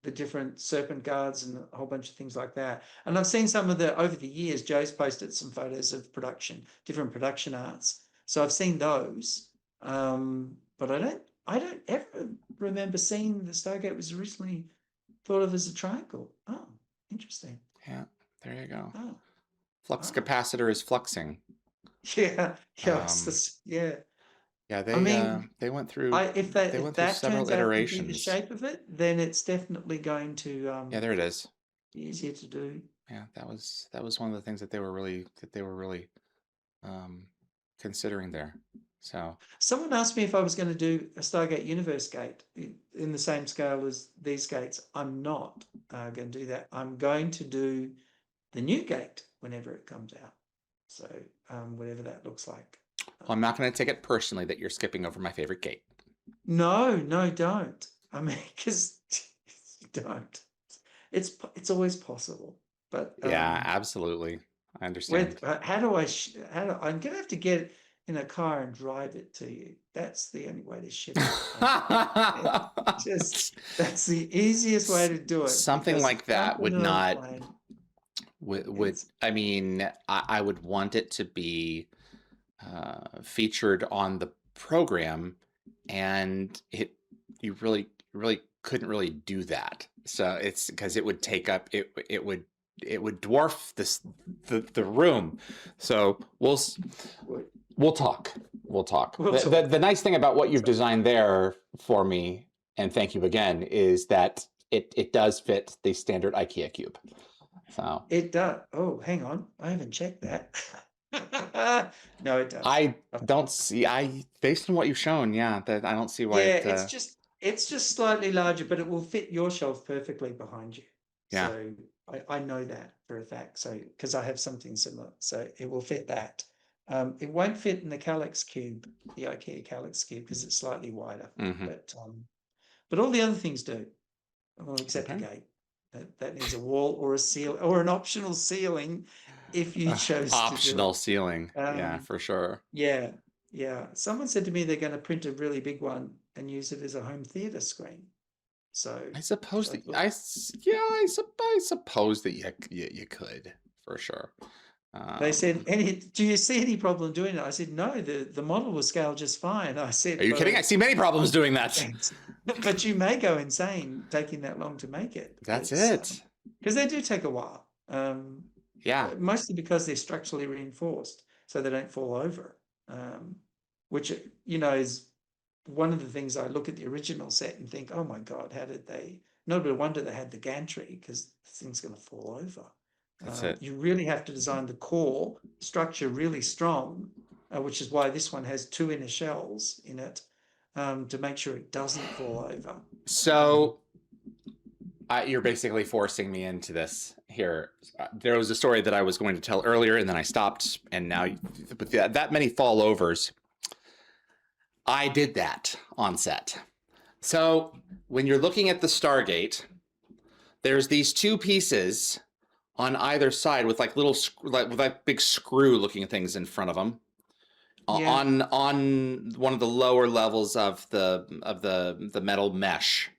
the different serpent guards and a whole bunch of things like that. And I've seen some of over the years, Joe's posted some photos of different production arts. So I've seen those. But I don't ever remember seeing the Stargate was originally thought of as a triangle. Oh, interesting. Yeah, there you go. Oh, Flux capacitor is fluxing. yeah, yeah. Yeah, they went through. If that several turns out to be the iterations. shape of it, then it's definitely going to Yeah, there it is. be easier to do. Yeah, that was one of the things that they were really considering there. So Someone asked me if I was going to do a Stargate Universe Gate in the same scale as these gates. I'm not going to do that. I'm going to do the new gate whenever it comes out. So whatever that looks like. well, I'm not going to take it personally that you're skipping over my favorite gate. No, don't. I mean, because don't. It's always possible, but Yeah, absolutely. I understand. how do I'm gonna have to get in a car and drive it to you. That's the only way to ship it. That's the easiest way to do it. Something like that would not. I mean, I would want it to be featured on the program, and you really couldn't really do that. So it's because it would take up it would dwarf the room. So we'll talk. The nice thing about what you've designed there for me, and thank you again, is that it does fit the standard IKEA cube. So it does. Oh, hang on, I haven't checked that. No, it does. I don't see. Based on what you've shown, yeah, that I don't see why. Yeah, it's just slightly larger, but it will fit your shelf perfectly behind you. Yeah. So I know that for a fact. So because I have something similar, so it will fit that. It won't fit in the Calyx cube, the IKEA Calyx cube, because it's slightly wider. But all the other things do, well, except the gate. That needs a wall or a seal or an optional ceiling, if you chose optional to do it. ceiling. Yeah, for sure. Yeah. Someone said to me they're going to print a really big one and use it as a home theater screen. So I suppose I suppose that you could, for sure. They said, do you see any problem doing it? I said, no, the model was scaled just fine. I said, are you kidding? I see many problems doing that. But you may go insane taking that long to make it. That's it. Because they do take a while. Yeah. Mostly because they're structurally reinforced, so they don't fall over. Which, is one of the things I look at the original set and think, oh my God, how did they? No wonder they had the gantry, because the thing's going to fall over. That's it. You really have to design the core structure really strong, which is why this one has 2 inner shells in it, to make sure it doesn't fall over. So you're basically forcing me into this here. There was a story that I was going to tell earlier, and then I stopped, and now with that many fallovers, I did that on set. So when you're looking at the Stargate, there's these 2 pieces on either side with like little with like big screw looking things in front of them. Yeah. On one of the lower levels of the metal mesh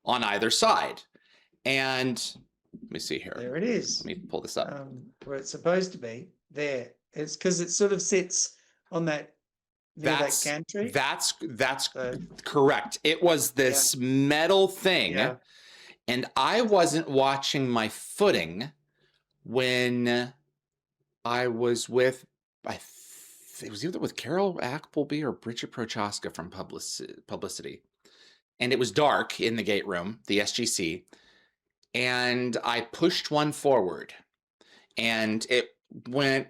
on either side. And let me see here. There it is. Let me pull this up. Where it's supposed to be. There. It's because it sort of sits on that near that gantry. That's correct. It was this metal thing, and I wasn't watching my footing when I was with, it was either with Carol Appleby or Bridget Prochaska from Publicity. And it was dark in the gate room, the SGC. And I pushed one forward and it went,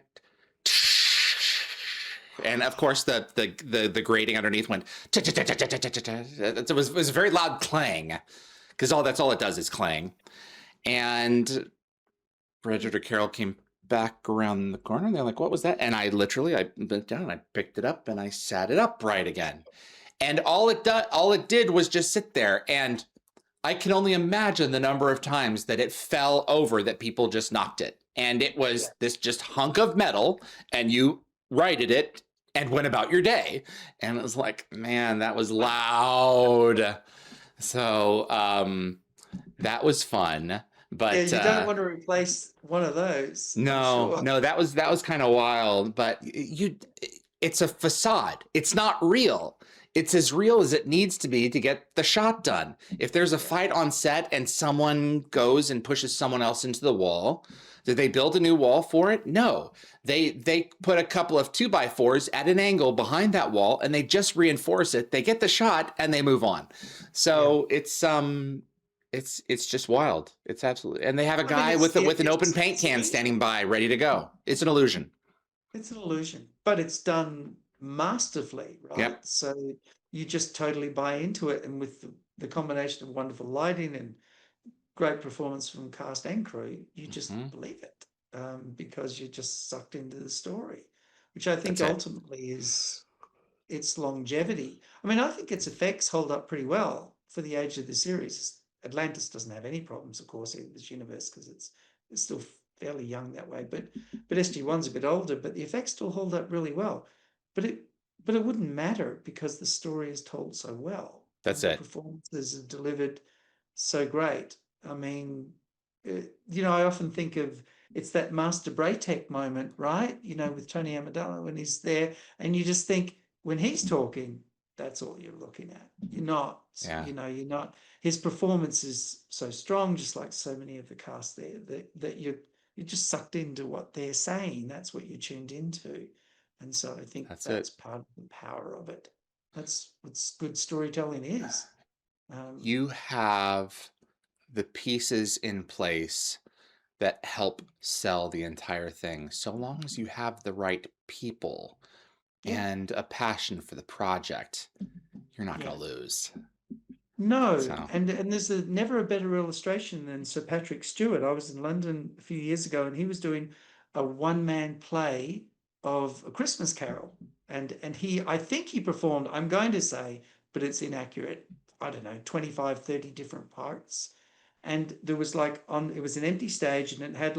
and of course the grating underneath went, it was a very loud clang, because that's all it does is clang. And Bridget or Carol came back around the corner and they're like, what was that? And I bent down and I picked it up and I sat it upright again. And all it did was just sit there. And I can only imagine the number of times that it fell over, that people just knocked it. And it was this just hunk of metal, and you righted it and went about your day. And it was like, man, that was loud. So that was fun. But you don't want to replace one of those. No, no, that was kind of wild. But it's a facade. It's not real. It's as real as it needs to be to get the shot done. If there's a fight on set and someone goes and pushes someone else into the wall, did they build a new wall for it? No. They put a couple of 2x4s at an angle behind that wall and they just reinforce it. They get the shot and they move on. So it's just wild. It's absolutely, and they have a guy with an open paint can standing by, ready to go. It's an illusion. It's an illusion, but it's done masterfully, right? Yep. So you just totally buy into it, and with the combination of wonderful lighting and great performance from cast and crew, you just believe it, because you're just sucked into the story, which I think ultimately is its longevity. I mean, I think its effects hold up pretty well for the age of the series. Atlantis doesn't have any problems, of course, in this universe, because it's still fairly young that way. But SG-1's a bit older, but the effects still hold up really well. But it wouldn't matter, because the story is told so well. That's the it. Performances are delivered so great. I mean, I often think of, it's that Master Braytek moment, right? With Tony Amidala when he's there, and you just think, when he's talking, that's all you're looking at. You're not, you're not. His performance is so strong, just like so many of the cast there, that you're just sucked into what they're saying. That's what you're tuned into. And so I think that's part of the power of it. That's what good storytelling is. You have the pieces in place that help sell the entire thing, so long as you have the right people and a passion for the project. You're not going to lose. No, and there's never a better illustration than Sir Patrick Stewart. I was in London a few years ago, and he was doing a one-man play of A Christmas Carol, and I think he performed, I'm going to say, but it's inaccurate, I don't know, 25, 30 different parts. And there was it was an empty stage, and it had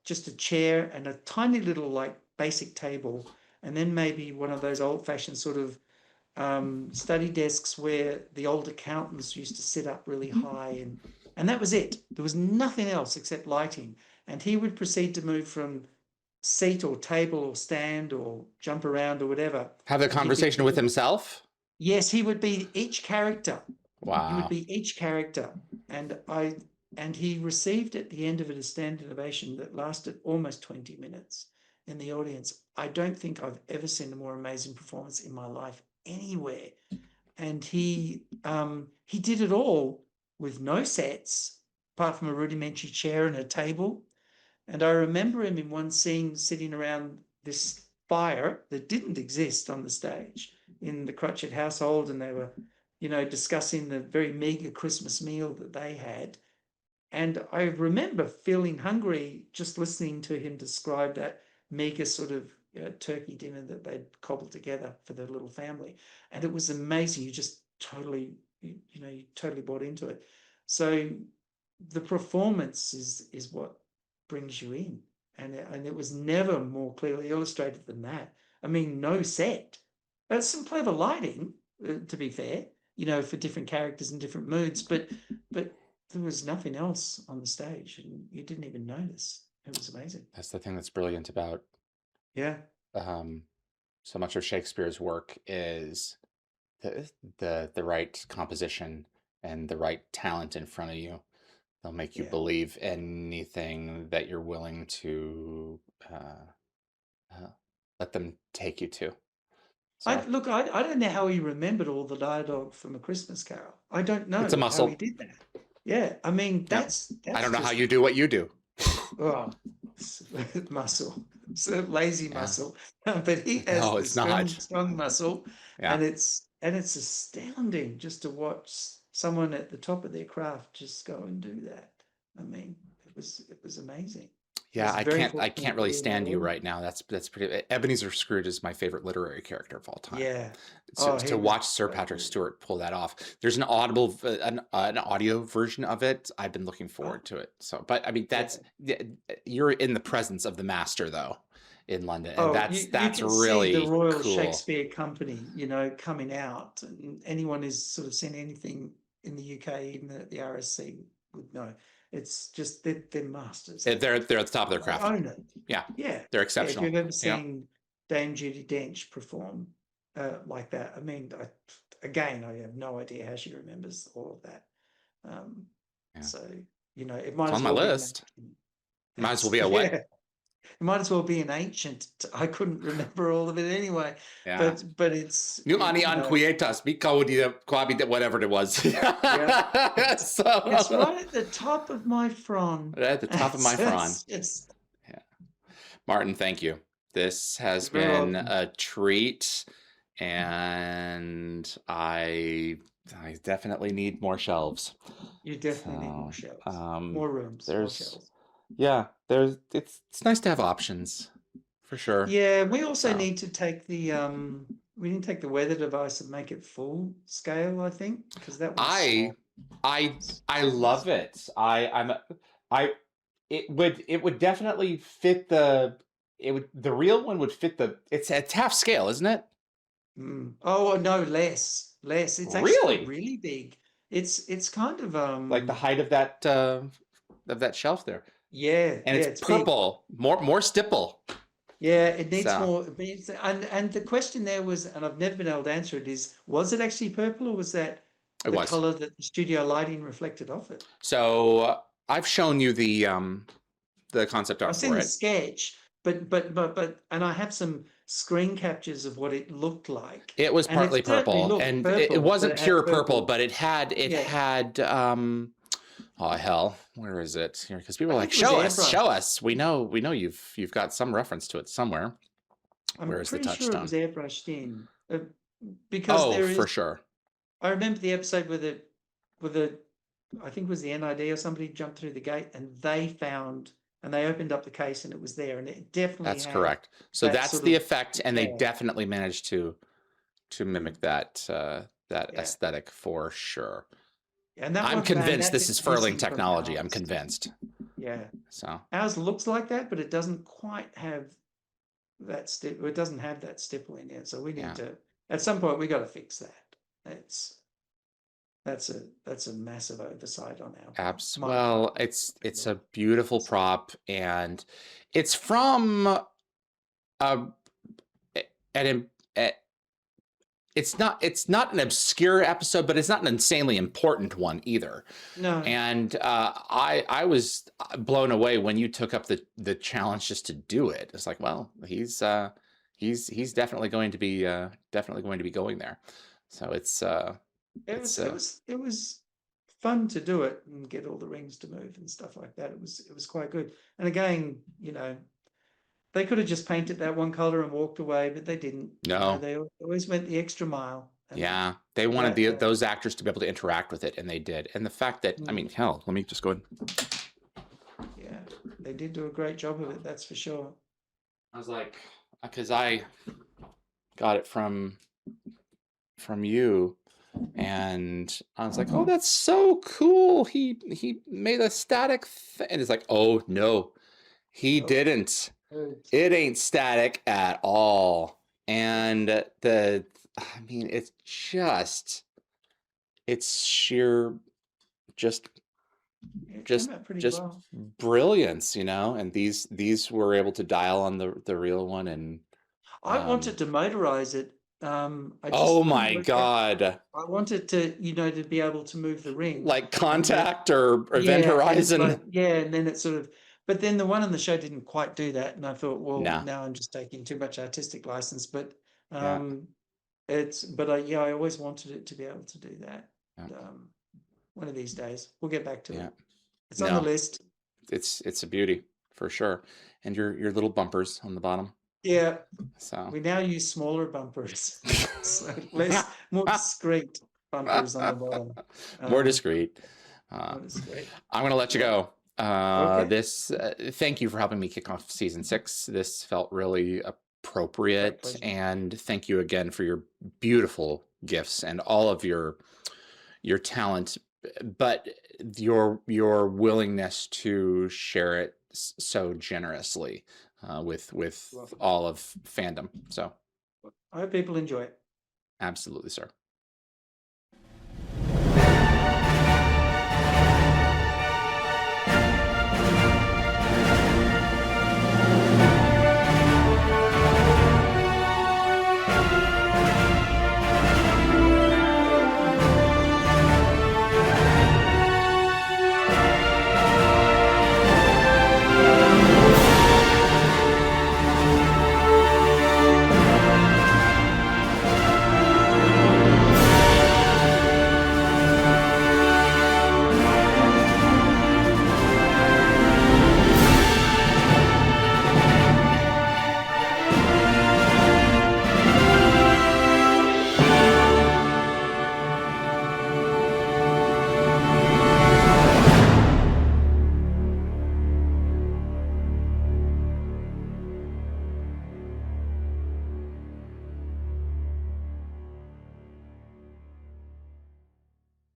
just a chair and a tiny little basic table, and then maybe one of those old-fashioned sort of study desks where the old accountants used to sit up really high, and that was it. There was nothing else except lighting, and he would proceed to move from seat or table or stand or jump around or whatever. Have a conversation with himself? Yes, he would be each character. Wow. He would be each character, and he received at the end of it a standing ovation that lasted almost 20 minutes in the audience. I don't think I've ever seen a more amazing performance in my life anywhere. And he did it all with no sets, apart from a rudimentary chair and a table. And I remember him in one scene sitting around this fire that didn't exist on the stage in the Crutchet household, and they were, discussing the very meager Christmas meal that they had. And I remember feeling hungry just listening to him describe that meager sort of turkey dinner that they'd cobbled together for their little family. And it was amazing. You just totally, you totally bought into it. So the performance is what brings you in. And it was never more clearly illustrated than that. I mean, no set. That's some clever lighting, to be fair, for different characters and different moods, but there was nothing else on the stage, and you didn't even notice. It was amazing. That's the thing that's brilliant about so much of Shakespeare's work is the right composition and the right talent in front of you. They'll make you believe anything that you're willing to let them take you to. So, I don't know how he remembered all the dialogue from A Christmas Carol. I don't know it's a muscle. how he did that. Yeah, I mean, that's I don't know how you do what you do. Oh, muscle. It's a lazy muscle. But he has No, the it's not. strong muscle. Yeah. And it's astounding just to watch someone at the top of their craft just go and do that. I mean, it was amazing. Yeah, It was very I can't really fortunate stand you to be right now. That's pretty. Ebenezer Scrooge is my favorite literary character of all time. Yeah. So, Oh, to he was watch Sir so Patrick good. Stewart pull that off. There's an audio version of it. I've been looking forward to it. So, but I mean, you're in the presence of the master though in London, and that's you can really see the Royal cool. Shakespeare Company, coming out, and anyone who's sort of seen anything in the UK, even at the RSC, would know. It's just they're masters. They're at the top of their craft. They own it. Yeah, Yeah, they're exceptional. if you've ever seen Dame Judi Dench perform like that, I mean, I have no idea how she remembers all of that. So it might It's as on my well list. Might as well be a what? It might as well be an ancient. I couldn't remember all of it anyway. Yeah. But it's New ani anquietas, whatever it was. So, it's right at the top of my frond. Right at the top of my frond. Yes. Yeah. Martin, thank you. This has You're very been welcome. a treat, and I definitely need more shelves. You definitely need more shelves, more rooms, more shelves. It's nice to have options, for sure. Yeah, we also need to take the we need to take the weather device and make it full scale, I think, because that was I love it. It would definitely fit the real one would fit it's half scale, isn't it? Oh no, less. It's actually really big. It's kind of like the height of that shelf there. Yeah, and it's purple, big. more stipple. Yeah, it needs more. And the question there was, and I've never been able to answer it, was it actually purple, or was that the color that the studio lighting reflected off it? So I've shown you the concept art for it. I've seen the sketch, but and I have some screen captures of what it looked like. It was partly purple, and it wasn't pure purple, but it had oh hell, where is it here? Because people were like, show us. We know you've got some reference to it somewhere. Where's the Touchstone? Sure it was airbrushed in, because for sure. I remember the episode with the I think it was the NID or somebody jumped through the gate, and they opened up the case and it was there, and it definitely that's correct. So that's the effect, and they definitely managed to mimic that aesthetic for sure. And I'm convinced this is furling technology. I'm convinced. Yeah. So ours looks like that, but it doesn't quite have that it doesn't have that stipple in it. So we need to, at some point, we got to fix that. That's a massive oversight on our part. Well, it's a beautiful prop, and it's from it's not an obscure episode, but it's not an insanely important one either. No. And I was blown away when you took up the challenge just to do it. It's like, well, he's definitely going to be going there. So it was fun to do it and get all the rings to move and stuff like that. It was quite good. And again, they could have just painted that one color and walked away, but they didn't. No, they always went the extra mile. Yeah, they wanted those actors to be able to interact with it, and they did. And the fact that, I mean, hell, let me just go ahead. Yeah, they did do a great job of it, that's for sure. I was like, because I got it from you, and I was like, oh, that's so cool. He made a static thing. And it's like, oh no, he didn't. It ain't static at all. And it's sheer brilliance, and these were able to dial on the real one. And I wanted to motorize it. Oh my God. I wanted to, to be able to move the ring. Like Contact or Event Horizon. And then it's sort of, but then the one on the show didn't quite do that. And I thought, well, No. now I'm just taking too much artistic license. But I always wanted it to be able to do that. Yeah. One of these days, we'll get back to it. It's No. on the list. It's a beauty for sure. And your little bumpers on the bottom. Yeah. So we now use smaller bumpers, so more discreet bumpers on the bottom. More discreet. More discreet. I'm going to let you go. Okay. Thank you for helping me kick off season 6. This felt really appropriate, and thank you again for your beautiful gifts and all of your talent, but your willingness to share it so generously with all of fandom. So I hope people enjoy it. Absolutely, sir.